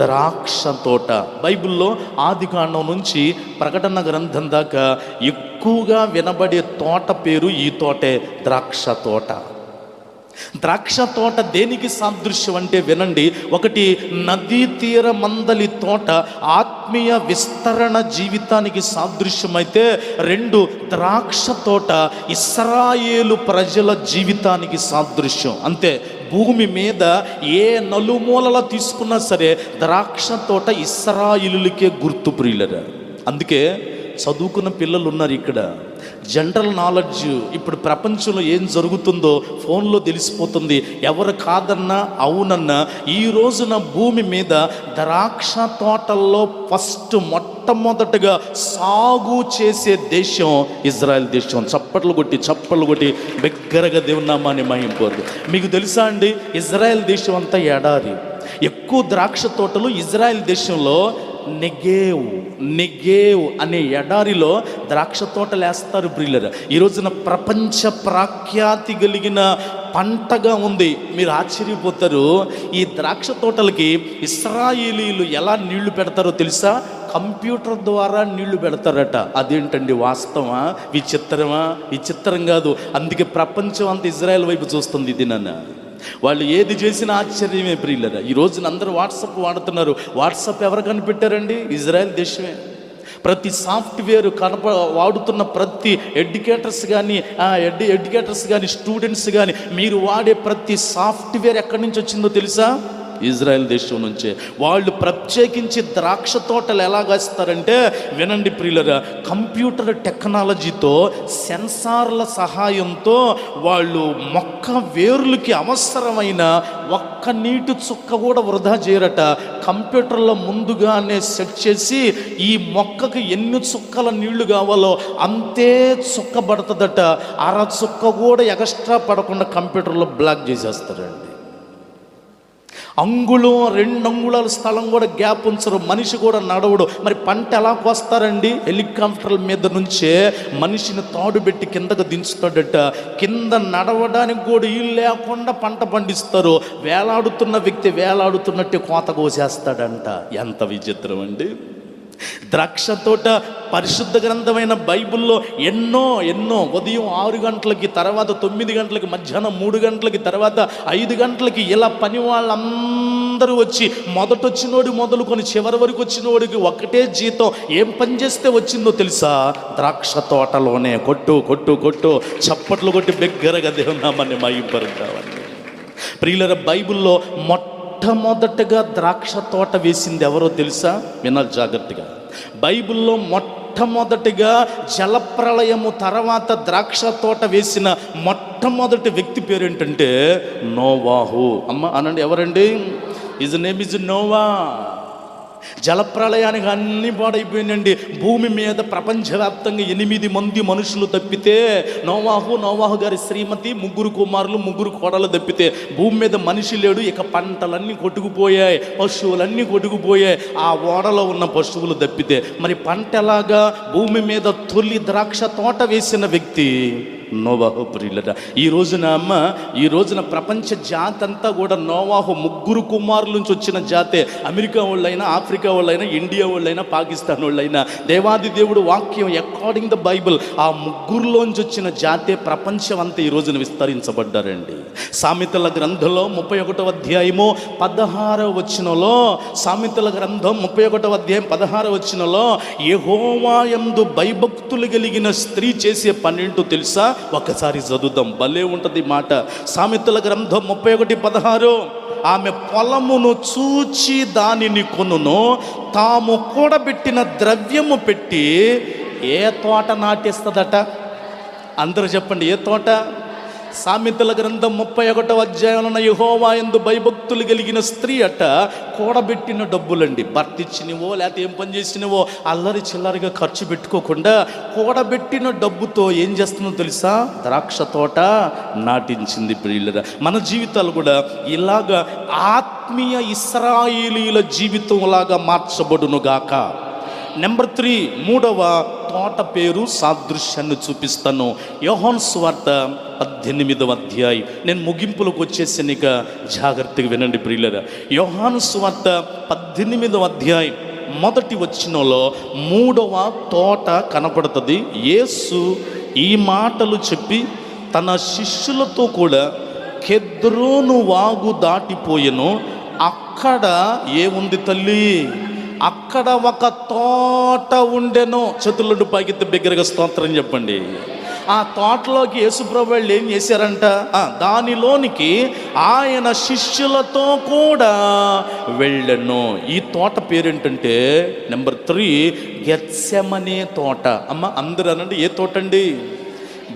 ద్రాక్ష తోట. బైబిల్లో ఆదికాండం నుంచి ప్రకటన గ్రంథం దాకా ఎక్కువగా వినబడే తోట పేరు ఈ తోటే, ద్రాక్ష తోట. ద్రాక్ష తోట దేనికి సాదృశ్యం అంటే వినండి. 1, నదీ తీర మందలి తోట ఆత్మీయ విస్తరణ జీవితానికి సాదృశ్యమైతే, 2, ద్రాక్ష తోట ఇశ్రాయేలు ప్రజల జీవితానికి సాదృశ్యం. అంతే. భూమి మీద ఏ నలుమూలల తీసుకున్నా సరే ద్రాక్ష తోట ఇశ్రాయేలులకే గుర్తు ప్రియులరా. అందుకే చదువుకున్న పిల్లలు ఉన్నారు ఇక్కడ. జనరల్ నాలెడ్జ్ ఇప్పుడు ప్రపంచంలో ఏం జరుగుతుందో ఫోన్లో తెలిసిపోతుంది. ఎవరు కాదన్నా అవునన్నా ఈ రోజున భూమి మీద ద్రాక్ష తోటల్లో మొట్టమొదటగా సాగు చేసే దేశం ఇజ్రాయెల్ దేశం. చప్పట్లు కొట్టి బిగ్గరగా దేవుని నామాన్ని మహింపొందు. మీకు తెలుసా అండి, ఇజ్రాయెల్ దేశం అంతా ఎడారి. ఎక్కువ ద్రాక్ష తోటలు ఇజ్రాయెల్ దేశంలో నెగేవ్ అనే ఎడారిలో ద్రాక్ష తోటలు వేస్తారు బ్రిల్లర్. ఈ రోజున ప్రపంచ ప్రఖ్యాతి కలిగిన పంటగా ఉంది. మీరు ఆశ్చర్యపోతారు, ఈ ద్రాక్ష తోటలకి ఇశ్రాయేలీలు ఎలా నీళ్లు పెడతారో తెలుసా? కంప్యూటర్ ద్వారా నీళ్లు పెడతారట. అదేంటండి, వాస్తవమా? విచిత్రం కాదు. అందుకే ప్రపంచం అంతా ఇజ్రాయెల్ వైపు చూస్తుంది. ఇది నన్ను వాళ్ళు ఏది చేసినా ఆశ్చర్యమే ప్రియులరా. ఈ రోజున అందరూ వాట్సాప్ వాడుతున్నారు. వాట్సాప్ ఎవరు కనిపెట్టారండి? ఇజ్రాయెల్ దేశమే. ప్రతి సాఫ్ట్వేర్ వాడుతున్న ప్రతి ఎడ్యుకేటర్స్ కానీ స్టూడెంట్స్ కానీ మీరు వాడే ప్రతి సాఫ్ట్వేర్ ఎక్కడి నుంచి వచ్చిందో తెలుసా? ఇజ్రాయెల్ దేశం నుంచే. వాళ్ళు ప్రత్యేకించి ద్రాక్ష తోటలు ఎలాగేస్తారంటే వినండి ప్రియులరా, కంప్యూటర్ టెక్నాలజీతో సెన్సార్ల సహాయంతో వాళ్ళు మొక్క వేర్లకి అవసరమైన ఒక్క నీటి చుక్క కూడా వృధా చేయరట. కంప్యూటర్లో ముందుగానే సెట్ చేసి ఈ మొక్కకి ఎన్ని చుక్కల నీళ్లు కావాలో అంతే చుక్క పడుతుందట. అర చుక్క కూడా ఎక్స్ట్రా పడకుండా కంప్యూటర్లో బ్లాక్ చేసేస్తారండి. అంగుళం 2 అంగుళాల స్థలం కూడా గ్యాప్ ఉంచరు. మనిషి కూడా నడవడు. మరి పంట ఎలా కోస్తారండి? హెలికాప్టర్ల మీద నుంచే మనిషిని తాడు పెట్టి కిందకు దించుతాడట. కింద నడవడానికి కూడా ఇల్లు లేకుండా పంట పండిస్తారు. వేలాడుతున్న వ్యక్తి వేలాడుతున్నట్టే కోత కోసేస్తాడంట. ఎంత విచిత్రం అండి! ద్రాక్ష తోట పరిశుద్ధ గ్రంథమైన బైబిల్లో ఎన్నో ఉదయం 6 గంటలకి, తర్వాత 9 గంటలకి, మధ్యాహ్నం 3 గంటలకి, తర్వాత 5 గంటలకి ఇలా పని వాళ్ళందరూ వచ్చి మొదటొచ్చినోడి మొదలుకొని చివరి వరకు వచ్చినోడికి ఒకటే జీతం. ఏం పని చేస్తే వచ్చిందో తెలుసా? ద్రాక్ష తోటలోనే. కొట్టు చప్పట్లు కొట్టి బిగ్గరగా దేవుని నామాన్ని మహింపరుద్దామని. ప్రియులరా, బైబిల్లో మొట్టమొదటగా ద్రాక్ష తోట వేసింది ఎవరో తెలుసా? వినాలి జాగ్రత్తగా. బైబిల్లో మొట్టమొదటిగా జలప్రళయము తర్వాత ద్రాక్ష తోట వేసిన మొట్టమొదటి వ్యక్తి పేరు ఏంటంటే నోవాహు. అమ్మ అనండి, ఎవరండి? His name is Noah. జలప్రళయానికి అన్ని పాడైపోయిందండి. భూమి మీద ప్రపంచవ్యాప్తంగా 8 మంది మనుషులు తప్పితే, నోవాహు గారి శ్రీమతి, 3 కుమారులు 3 కోడలు తప్పితే భూమి మీద మనిషి లేడు. ఇక పంటలన్నీ కొట్టుకుపోయాయి, పశువులన్నీ కొట్టుకుపోయాయి, ఆ ఓడలో ఉన్న పశువులు తప్పితే. మరి పంట ఎలాగా? భూమి మీద తొలి ద్రాక్ష తోట వేసిన వ్యక్తి నోవాహు. ప్రియులరా, ఈ రోజున ప్రపంచ జాతి అంతా కూడా నోవాహు 3 కుమారుల నుంచి వచ్చిన జాతే. అమెరికా వాళ్ళైనా, ఆఫ్రికా వాళ్ళైనా, ఇండియా వాళ్ళైనా, పాకిస్తాన్ వాళ్ళైనా, దేవాది దేవుడు వాక్యం అకార్డింగ్ ద బైబిల్ ఆ 3లోంచి వచ్చిన జాతే ప్రపంచం అంతా ఈ రోజున విస్తరించబడ్డారండి. సామెతల గ్రంథంలో 31వ అధ్యాయము 16వ వచనంలో, సామెతల గ్రంథం 31వ అధ్యాయం 16వ వచనంలో, యెహోవా యందు భయభక్తులు కలిగిన స్త్రీ చేసే పనేంటో తెలుసా? ఒక్కసారి చదువుదాం, భలే ఉంటుంది మాట. సామెతల గ్రంథం 31:16, ఆమె పొలమును చూచి దానిని కొనును, తాము కూడబెట్టిన ద్రవ్యము పెట్టి ఏ తోట నాటిస్తుందట? అందరూ చెప్పండి, ఏ తోట? సామెతల గ్రంథం 31వ అధ్యాయంలో యెహోవా యందు భయభక్తులు కలిగిన స్త్రీ అట కూడబెట్టిన డబ్బులండి. భర్త ఇచ్చినవో లేకపోతే ఏం పని చేసినవో అల్లరి చిల్లరిగా ఖర్చు పెట్టుకోకుండా కూడబెట్టిన డబ్బుతో ఏం చేస్తుందో తెలుసా? ద్రాక్ష తోట నాటించింది. ప్రియులరా, మన జీవితాలు కూడా ఇలాగా ఆత్మీయ ఇశ్రాయేలీల జీవితం లాగా మార్చబడును గాక. నెంబర్ 3, 3వ తోట పేరు సాదృశ్యాన్ని చూపిస్తాను. యోహాను సువార్త 18వ అధ్యాయం. నేను ముగింపులకు వచ్చేసాను, ఇక జాగ్రత్తగా వినండి ప్రియులరా. యోహాను సువార్త 18వ అధ్యాయం మొదటి వచనంలో 3వ తోట కనపడుతుంది. యేసు ఈ మాటలు చెప్పి తన శిష్యులతో కూడా కెద్రోను వాగు దాటిపోయెను. అక్కడ ఏముంది తల్లి? అక్కడ ఒక తోట ఉండెను. చేతులను పైకెత్తి బిగ్గరగా స్తోత్రం చెప్పండి. ఆ తోటలోకి యేసుప్రభు వాళ్ళు ఏం చేశారంట? దానిలోనికి ఆయన శిష్యులతో కూడా వెళ్ళెను. ఈ తోట పేరేంటంటే నెంబర్ 3, గెత్సెమనే తోట. అమ్మ అందరూ అనండి, ఏ తోట అండి?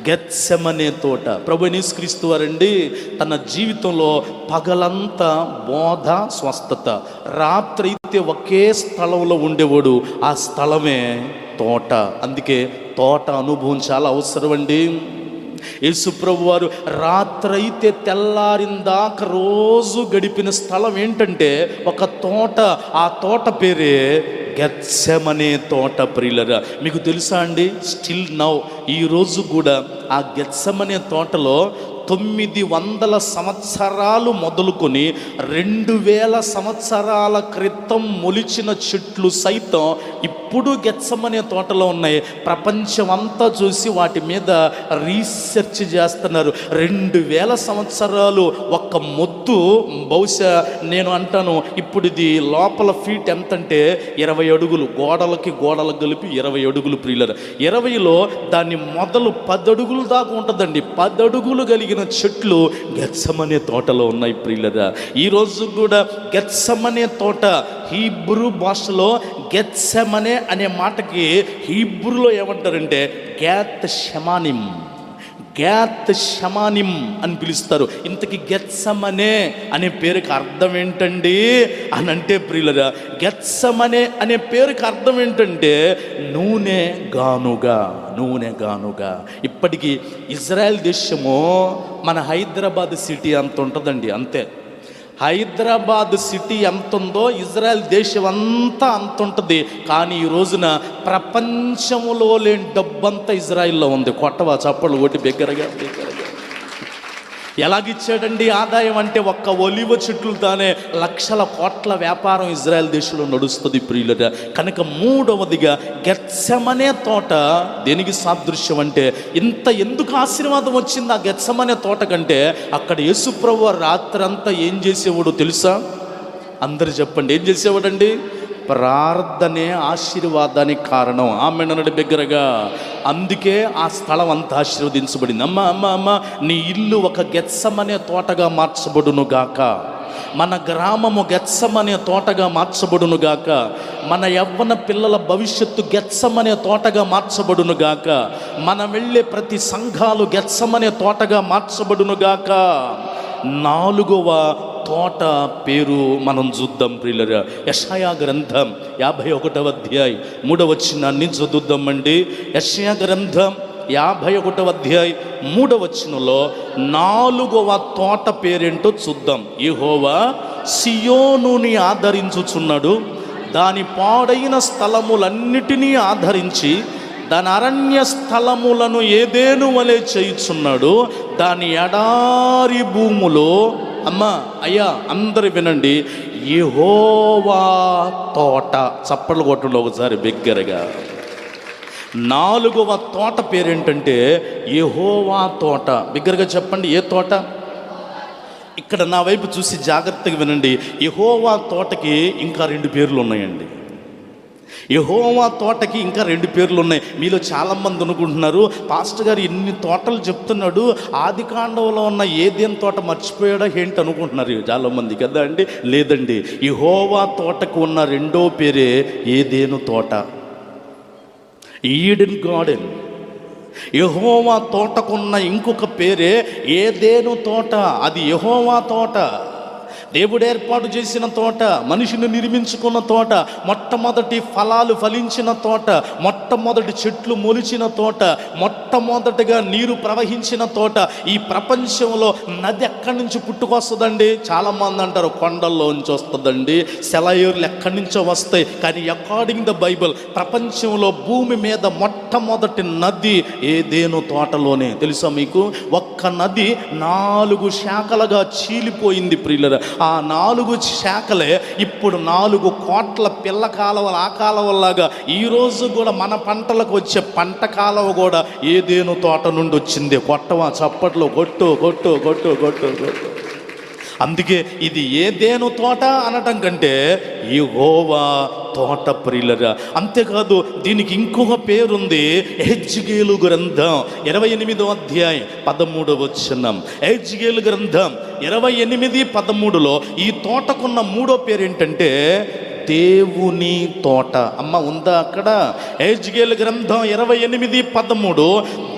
గెత్సెమనే తోట. ప్రభువైన యేసుక్రీస్తు వారండి తన జీవితంలో పగలంతా బోధ, స్వస్థత, రాత్రి అయితే ఒకే స్థలంలో ఉండేవాడు. ఆ స్థలమే తోట. అందుకే తోట అనుభవం చాలా అవసరం అండి. యేసుప్రభు వారు రాత్రైతే తెల్లారిందాక రోజు గడిపిన స్థలం ఏంటంటే ఒక తోట. ఆ తోట పేరే గెత్సెమనే తోట. ప్రియులరా, మీకు తెలుసా అండి, స్టిల్ నౌ ఈరోజు కూడా ఆ గెత్సెమనే తోటలో 900 సంవత్సరాలు మొదలుకొని 2000 సంవత్సరాల క్రితం మొలిచిన చెట్లు సైతం ఇప్పుడు గెత్సెమనే తోటలో ఉన్నాయి. ప్రపంచం అంతా చూసి వాటి మీద రీసెర్చ్ చేస్తున్నారు. 2000 సంవత్సరాలు ఒక్క మొద్దు, బహుశా నేను అంటాను ఇప్పుడు ఇది లోపల ఫీట్ ఎంతంటే 20 అడుగులు, గోడలకి కలిపి 20 అడుగులు. ప్రియులరా, 20లో దాన్ని మొదలు 10 అడుగులు దాకా ఉంటుందండి. 10 అడుగులు కలిగిన చెట్లు గెత్సెమనే తోటలో ఉన్నాయి. ప్రియులరా, ఈరోజు కూడా గెత్సెమనే తోట హీబ్రూ భాషలో గెత్సెమనే అనే మాటకి హీబ్రూలో ఏమంటారంటే గ్యాత్ షమానిం అని పిలుస్తారు. ఇంతకీ గెత్సెమనే అనే పేరుకి అర్థం ఏంటండి అని అంటే ప్రియులరా, గెత్సెమనే అనే పేరుకి అర్థం ఏంటంటే నూనె గానుగా. ఇప్పటికీ ఇజ్రాయెల్ దేశము మన హైదరాబాద్ సిటీ అంత ఉంటుందండి, అంతే. హైదరాబాద్ సిటీ ఎంత ఉందో ఇజ్రాయెల్ దేశం అంతా అంత ఉంటుంది. కానీ ఈ రోజున ప్రపంచంలో లేని డబ్బంతా ఇజ్రాయిల్లో ఉంది. కొట్టవా చప్పళ్ళు కొట్టి బిగ్గరగా. ఎలాగిచ్చాడండి ఆదాయం అంటే ఒక్క ఒలివ చెట్లతోనే లక్షల కోట్ల వ్యాపారం ఇజ్రాయెల్ దేశంలో నడుస్తుంది. ప్రియులరా, కనుక 3వదిగా గెత్సెమనే తోట దేనికి సాదృశ్యం అంటే, ఇంత ఎందుకు ఆశీర్వాదం వచ్చింది ఆ గెత్సెమనే తోట కంటే, అక్కడ యేసుప్రభు రాత్రంతా ఏం చేసేవాడు తెలుసా? అందరు చెప్పండి, ఏం చేసేవాడండి? ప్రార్థనే ఆశీర్వాదానికి కారణం. ఆమె నన్ను బిగ్గరగా. అందుకే ఆ స్థలం అంతా ఆశీర్వదించబడింది. అమ్మ నీ ఇల్లు ఒక గెత్సెమనే తోటగా మార్చబడును గాక. మన గ్రామము గెత్సమనే తోటగా మార్చబడునుగాక. మన యవ్వన పిల్లల భవిష్యత్తు గెత్సమనే తోటగా మార్చబడునుగాక. మనం వెళ్ళే ప్రతి సంఘాలు గెత్సమనే తోటగా మార్చబడునుగాక. 4వ తోట పేరు మనం చూద్దాం ప్రియులరా. యెషయా గ్రంథం 51వ అధ్యాయం 3వ వచనాన్ని చదువుద్దామండి. యెషయా గ్రంథం 51వ అధ్యాయం 3వ వచనంలో 4వ తోట పేరేంటో చూద్దాం. యెహోవా సియోనుని ఆదరించుచున్నాడు, దాని పాడైన స్థలములన్నిటినీ ఆదరించి దాని అరణ్య స్థలములను ఏదేను వలె చేయుచున్నాడు. దాని ఎడారి భూములో అయ్యా అందరు వినండి, యెహోవా తోట. చప్పట్లు కొట్టండి ఒకసారి బిగ్గరగా. 4వ తోట పేరేంటంటే యెహోవా తోట. బిగ్గరగా చెప్పండి, ఏ తోట? ఇక్కడ నా వైపు చూసి జాగ్రత్తగా వినండి. యెహోవా తోటకి ఇంకా 2 పేర్లు ఉన్నాయండి. యెహోవా తోటకి ఇంకా 2 పేర్లు ఉన్నాయి. మీలో చాలామంది అనుకుంటున్నారు, పాస్టర్ గారు ఎన్ని తోటలు చెప్తున్నాడు, ఆదికాండంలో ఉన్న ఏదేను తోట మర్చిపోయాడా ఏంటి అనుకుంటున్నారు చాలామంది కదా అండి. లేదండి, యెహోవా తోటకు ఉన్న 2వ పేరే ఏదేను తోట, ఈడెన్ గార్డెన్. యెహోవా తోటకున్న ఇంకొక పేరే ఏదేను తోట. అది యెహోవా తోట, దేవుడు ఏర్పాటు చేసిన తోట, మనిషిని నిర్మించుకున్న తోట, మొట్టమొదటి ఫలాలు ఫలించిన తోట, మొట్టమొదటి చెట్లు మొలిచిన తోట, మొట్టమొదటిగా నీరు ప్రవహించిన తోట. ఈ ప్రపంచంలో నది ఎక్కడి నుంచి పుట్టుకొస్తుందండి? చాలామంది అంటారు కొండల్లోంచి వస్తుందండి, సెలయేర్లు ఎక్కడి నుంచో వస్తాయి. కానీ అకార్డింగ్ ద బైబిల్ ప్రపంచంలో భూమి మీద మొట్టమొదటి నది ఏదేను తోటలోనే. తెలుసా మీకు? ఒక్క నది 4 శాఖలుగా చీలిపోయింది ప్రియులరా. ఆ 4 శాఖలే ఇప్పుడు 4 కోట్ల పిల్ల కాలువలు. ఆ కాలువలాగా ఈరోజు కూడా మన పంటలకు వచ్చే పంట కాలువ కూడా ఏదేను తోట నుండి వచ్చింది. కొట్టవా చప్పట్లు, కొట్టు కొట్టు కొట్టు కొట్టు కొట్టు. అందుకే ఇది ఏదేను తోట అనటం కంటే యెహోవా తోట ప్రియులరా. అంతేకాదు దీనికి ఇంకొక పేరుంది. యెహెజ్కేలు గ్రంథం 28వ అధ్యాయం 13వ వచనం. యెహెజ్కేలు గ్రంథం 28:13లో ఈ తోటకున్న 3వ పేరు ఏంటంటే దేవుని తోట. ఉందా అక్కడ? యెహెజ్కేలు గ్రంథం 28:13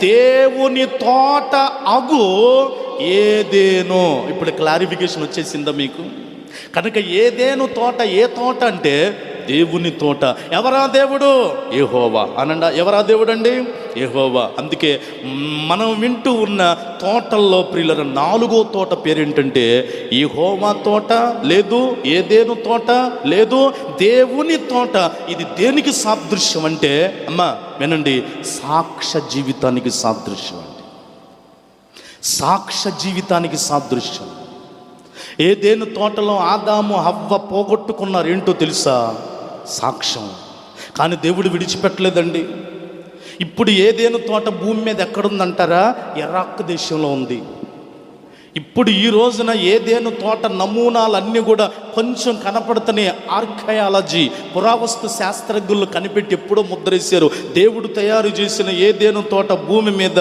దేవుని తోట అగు ఏదేను. ఇప్పుడు క్లారిఫికేషన్ వచ్చేసిందా మీకు? కనుక ఏదేను తోట ఏ తోట అంటే దేవుని తోట. ఎవరా దేవుడు? యెహోవా అనండా. ఎవరా దేవుడు అండి? యెహోవా. అందుకే మనం వింటూ ఉన్న తోటల్లో ప్రియుల 4వ తోట పేరేంటంటే యెహోవా తోట, లేదు ఏదేను తోట, లేదు దేవుని తోట. ఇది దేనికి సాదృశ్యం అంటే వినండి, సాక్ష్య జీవితానికి సాదృశ్యం అండి. సాక్ష్య జీవితానికి సాదృశ్యం. ఏదేను తోటలో ఆదాము హవ్వ పోగొట్టుకున్నారేంటో తెలుసా? సాక్ష్యం. కానీ దేవుడు విడిచిపెట్టలేదండి. ఇప్పుడు ఏదేను తోట భూమి మీద ఎక్కడుందంటారా? ఇరాక్ దేశంలో ఉంది. ఇప్పుడు ఈ రోజున ఏదేను తోట నమూనాలన్నీ కూడా కొంచెం కనపడుతున్నాయి. ఆర్కయాలజీ, పురావస్తు శాస్త్రజ్ఞులు కనిపెట్టి ఎప్పుడో ముద్రేశారు. దేవుడు తయారు చేసిన ఏదేను తోట భూమి మీద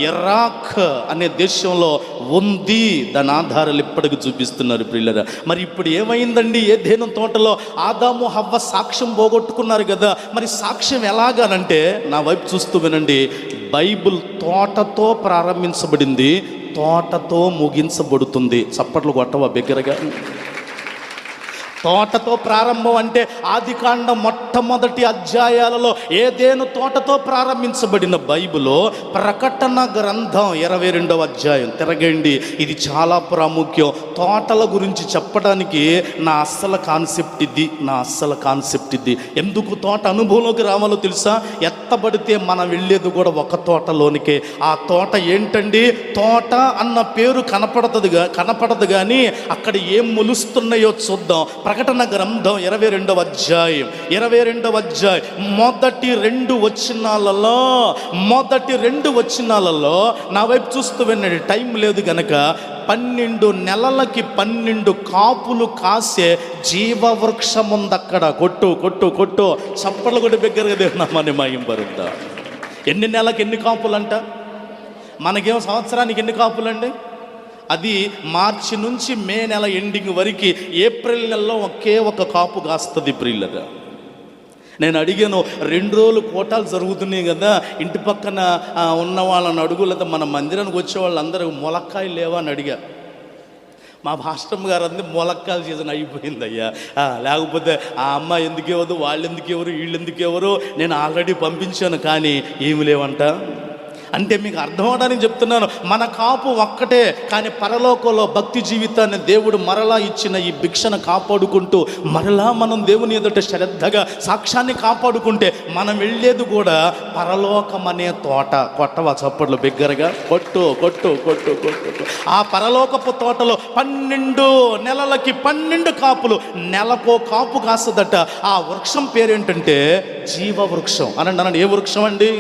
ఇరాక్ అనే దేశంలో ఉంది. దాని ఆధారాలు ఇప్పటికి చూపిస్తున్నారు ప్రియులరా. మరి ఇప్పుడు ఏమైందండి? ఏదేను తోటలో ఆదాము హవ్వ సాక్ష్యం పోగొట్టుకున్నారు కదా. మరి సాక్ష్యం ఎలాగానంటే, నా వైపు చూస్తూ వినండి, బైబిల్ తోటతో ప్రారంభించబడింది, తోటతో ముగించబడుతుంది. చప్పట్లు కొట్టవా బిగ్గరగా? తోటతో ప్రారంభం అంటే ఆదికాండం మొట్టమొదటి అధ్యాయాలలో ఏదేను తోటతో ప్రారంభించబడిన బైబిల్లో ప్రకటన గ్రంథం 22వ అధ్యాయం తిరగండి. ఇది చాలా ప్రాముఖ్యం. తోటల గురించి చెప్పడానికి నా అస్సలు కాన్సెప్ట్ ఇది. ఎందుకు తోట అనుభవంలోకి రావాలో తెలుసా? ఎత్తబడితే మనం వెళ్ళేది కూడా ఒక తోటలోనికే. ఆ తోట ఏంటండి? తోట అన్న పేరు కనపడదు కానీ అక్కడ ఏం మొలుస్తున్నాయో చూద్దాం. ప్రకటన గ్రంథం 22వ అధ్యాయం మొదటి 2 వచనాలలో నా వైపు చూస్తూ వినండి, టైం లేదు గనక. 12 నెలలకి 12 కాపులు కాసే జీవవృక్షం ఉంది అక్కడ. కొట్టు కొట్టు కొట్టు చప్పట్లు కొట్టి బిగ్గరగా దేవుని మహింపరుద్దా. ఎన్ని నెలలకు ఎన్ని కాపులంట? మనకేమో సంవత్సరానికి ఎన్ని కాపులండి? అది మార్చి నుంచి మే నెల ఎండింగ్ వరకు ఏప్రిల్ నెలలో ఒకే ఒక కాపు కాస్తుంది ప్రియులరా. నేను అడిగాను, 2 రోజులు కోటాలు జరుగుతున్నాయి కదా, ఇంటి పక్కన ఉన్న వాళ్ళని అడుగు, లేదా మన మందిరానికి వచ్చే వాళ్ళందరూ ములక్కాయలు లేవా అని అడిగా. మా భాస్టమ్ గారు అంది ములక్కాయలు సీజన్ అయిపోయిందయ్యా, లేకపోతే ఆ అమ్మ ఎందుకు ఇవ్వదు, వాళ్ళు ఎందుకు ఎవరు, వీళ్ళు ఎందుకు ఎవరు, నేను ఆల్రెడీ పంపించాను కానీ ఏమి లేవంట. అంటే మీకు అర్థం అవడానికి చెప్తున్నాను, మన కాపు ఒక్కటే, కానీ పరలోకంలో భక్తి జీవితాన్ని దేవుడు మరలా ఇచ్చిన ఈ భిక్షను కాపాడుకుంటూ మరలా మనం దేవుని ఎదుట శ్రద్ధగా సాక్ష్యాన్ని కాపాడుకుంటే మనం వెళ్ళేది కూడా పరలోకం అనే తోట. కొట్టవా చప్పట్లు బిగ్గరగా, కొట్టు కొట్టు కొట్టు కొట్టు. ఆ పరలోకపు తోటలో 12 నెలలకి 12 కాపులు, నెలకో కాపు కాస్తుందట. ఆ వృక్షం పేరేంటంటే జీవవృక్షం. అనండి, ఏ వృక్షం అండి?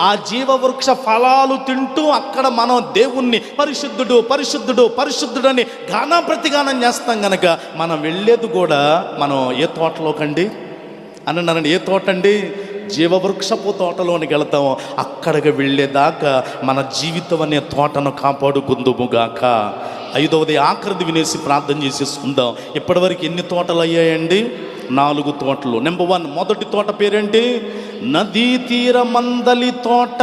ఆ జీవవృక్ష ఫలాలు తింటూ అక్కడ మనం దేవుణ్ణి పరిశుద్ధుడు పరిశుద్ధుడు పరిశుద్ధుడని గానా ప్రతిగానం చేస్తాం గనక మనం వెళ్ళేది కూడా మనం ఏ తోటలోకండి అనండి, ఏ తోట అండి? జీవవృక్షపు తోటలోనికి వెళతాము. అక్కడికి వెళ్ళేదాకా మన జీవితం అనే తోటను కాపాడుకుందుముగాక. 5వది ఆఖరిది వినేసి ప్రార్థన చేసేసుకుందాం. ఇప్పటివరకు ఎన్ని తోటలు అయ్యాయండి? 4 తోటలు. నెంబర్ 1, మొదటి తోట పేరేంటి? నదీ తీర మందలి తోట,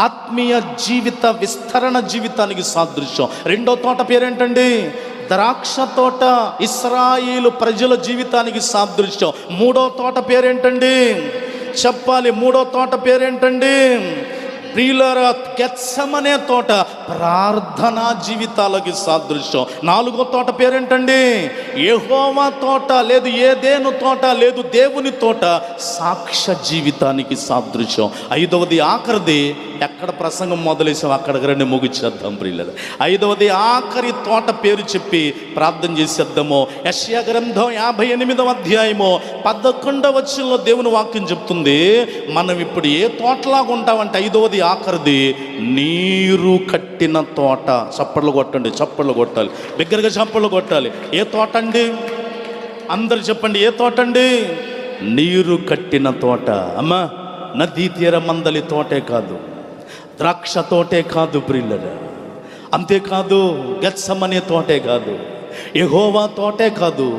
ఆత్మీయ జీవిత విస్తరణ జీవితానికి సాదృశ్యం. 2వ తోట పేరేంటండి? ద్రాక్ష తోట, ఇశ్రాయేలు ప్రజల జీవితానికి సాదృశ్యం. 3వ తోట పేరేంటండి? చెప్పాలి, 3వ తోట పేరేంటండి? ప్రియులారా, గెత్సెమనే తోట, ప్రార్థనా జీవితాలకి సాదృశ్యం. 4వ తోట పేరేంటండి? యెహోవా తోట, లేదు ఏదేను తోట, లేదు దేవుని తోట, సాక్ష్య జీవితానికి సాదృశ్యం. 5వది ఆఖరిది, ఎక్కడ ప్రసంగం మొదలేసాం అక్కడికి రండి, ముగిచేద్దాం ప్రియులారా. 5వది ఆఖరి తోట పేరు చెప్పి ప్రార్థన చేసేద్దాము. యెషయా గ్రంథం 58వ అధ్యాయము 11వ వచనంలో దేవుని వాక్యం చెప్తుంది, మనం ఇప్పుడు ఏ తోటలాగా ఉంటామంటే 5వది ఆఖరిది, నీరు కట్టిన తోట. చప్పట్లు కొట్టండి, చప్పట్లు కొట్టాలి, బిగ్గరగా చప్పట్లు కొట్టాలి. ఏ తోట అండి? అందరు చెప్పండి, ఏ తోట అండి? నీరు కట్టిన తోట. అమ్మా, నదీ తీర మందలి తోటే కాదు, ద్రాక్ష తోటే కాదు ప్రియులారా, అంతేకాదు గెత్సెమనే తోటే కాదు, యెహోవా తోటే కాదు.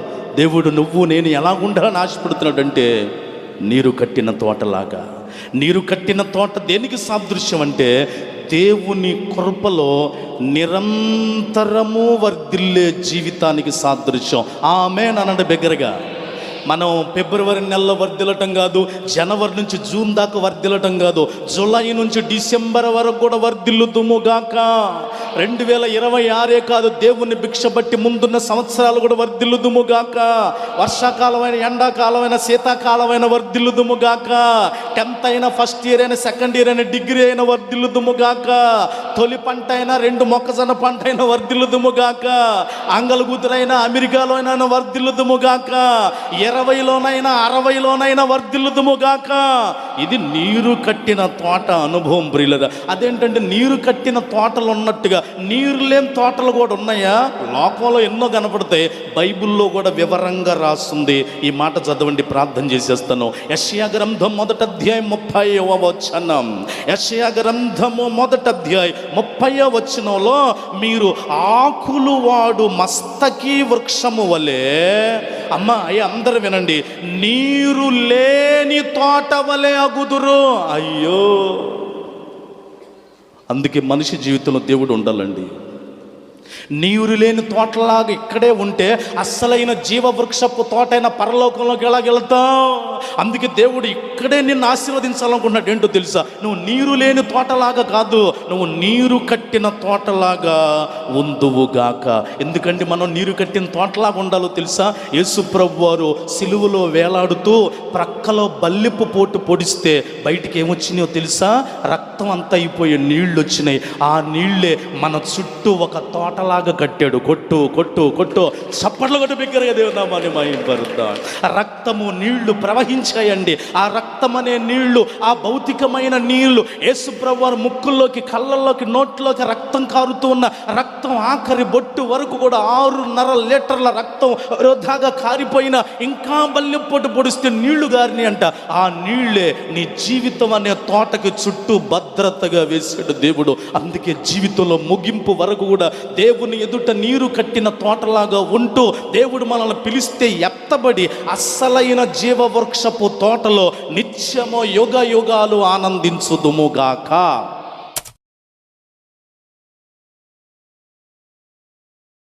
దేవుడు నువ్వు నేను ఎలాగుండాలని ఆశపడుతున్నాడంటే నీరు కట్టిన తోటలాగా. నీరు కట్టిన తోట దేనికి సాదృశ్యం అంటే దేవుని కృపలో నిరంతరము వర్ధిల్లే జీవితానికి సాదృశ్యం. ఆమేన్ అనండి బిగ్గరగా. మనం ఫిబ్రవరి నెలలో వర్ధిల్లటం కాదు, జనవరి నుంచి జూన్ దాకా వర్ధిల్లటం కాదు, జూలై నుంచి డిసెంబర్ వరకు కూడా వర్ధిల్లుదుముగాక. 2026 కాదు, దేవుని భిక్ష బట్టి ముందున్న సంవత్సరాలు కూడా వర్ధిల్లుదుముగాక. వర్షాకాలమైన, ఎండాకాలమైన, శీతాకాలమైన వర్ధిల్లుదుముగాక. 10th అయినా, ఫస్ట్ ఇయర్ అయినా, సెకండ్ ఇయర్ అయినా, డిగ్రీ అయినా వర్ధిల్లుదుముగాక. తొలి పంట అయినా, 2 మొక్కజొన్న పంట అయినా వర్ధిల్లుదుముగాక. అంగళగుతురైనా, అమెరికాలో అయినా వర్ధిల్లుదుముగాక. 20లోనైనా 60లోనైనా వర్ధిల్లుదుముగాక. ఇది నీరు కట్టిన తోట అనుభవం ప్రియులరా. అదేంటంటే నీరు కట్టిన తోటలు ఉన్నట్టుగా నీరు లేని తోటలు కూడా ఉన్నాయా? లోకంలో ఎన్నో కనపడతాయి, బైబిల్లో కూడా వివరంగా రాస్తుంది. ఈ మాట చదవండి, ప్రార్థన చేసేస్తాను. యెషయా గ్రంథం 1వ అధ్యాయం 30వ వచనం. యెషయా గ్రంథము 1వ అధ్యాయం 30వ వచనంలో, మీరు ఆకులు వాడు మస్తకి వృక్షము వలె, అమ్మా అందరూ వినండి, నీరు లేని తోట వలె అగుదురు. అయ్యో, అందుకే మనిషి జీవితంలో దేవుడు ఉండాలండి. నీరు లేని తోటలాగా ఇక్కడే ఉంటే అస్సలైన జీవవృక్షపు తోటైన పరలోకంలోకి ఎలాగెళ్తావు? అందుకే దేవుడు ఇక్కడే నిన్ను ఆశీర్వదించాలనుకున్నాడు. ఏంటో తెలుసా? నువ్వు నీరు లేని తోటలాగా కాదు, నువ్వు నీరు కట్టిన తోటలాగా ఉందువుగాక. ఎందుకంటే మనం నీరు కట్టిన తోటలాగా ఉండాలో తెలుసా? యేసు ప్రభువు వారు సిలువలో వేలాడుతూ ప్రక్కలో బల్లిపు పోటు పొడిస్తే బయటికి ఏమొచ్చినాయో తెలుసా? రక్తం అంతా అయిపోయి నీళ్ళు వచ్చినాయి. ఆ నీళ్ళే మన చుట్టూ ఒక తోటలా కోటలాగా కట్టాడు. కొట్టు కొట్టు కొట్టు, చప్పట్లు కొట్టు బిగ్గరగా దేవుని నామాన్ని మహిమపరుద్దాం. రక్తము నీళ్లు ప్రవహించాయండి. ఆ రక్తం అనే నీళ్లు, ఆ భౌతికమైన నీళ్లు యేసుప్రభు వారి ముక్కుల్లోకి, కళ్ళల్లోకి, నోట్లోకి రక్తం కారుతూ ఉన్న రక్తం ఆఖరి బొట్టు వరకు కూడా 6.5 లీటర్ల రక్తం వృధాగా కారిపోయిన, ఇంకా బల్లెపోటు పొడిస్తే నీళ్లు గారిని అంట. ఆ నీళ్లే నీ జీవితం అనే తోటకి చుట్టూ భద్రతగా వేసాడు దేవుడు. అందుకే జీవితంలో ముగింపు వరకు కూడా దేవుని ఎదుట నీరు కట్టిన తోటలాగా ఉంటూ, దేవుడు మనల్ని పిలిస్తే ఎత్తబడి అస్సలైన జీవవృక్షపు తోటలో నిత్యము యుగ యుగాలు ఆనందించుదుముగాక.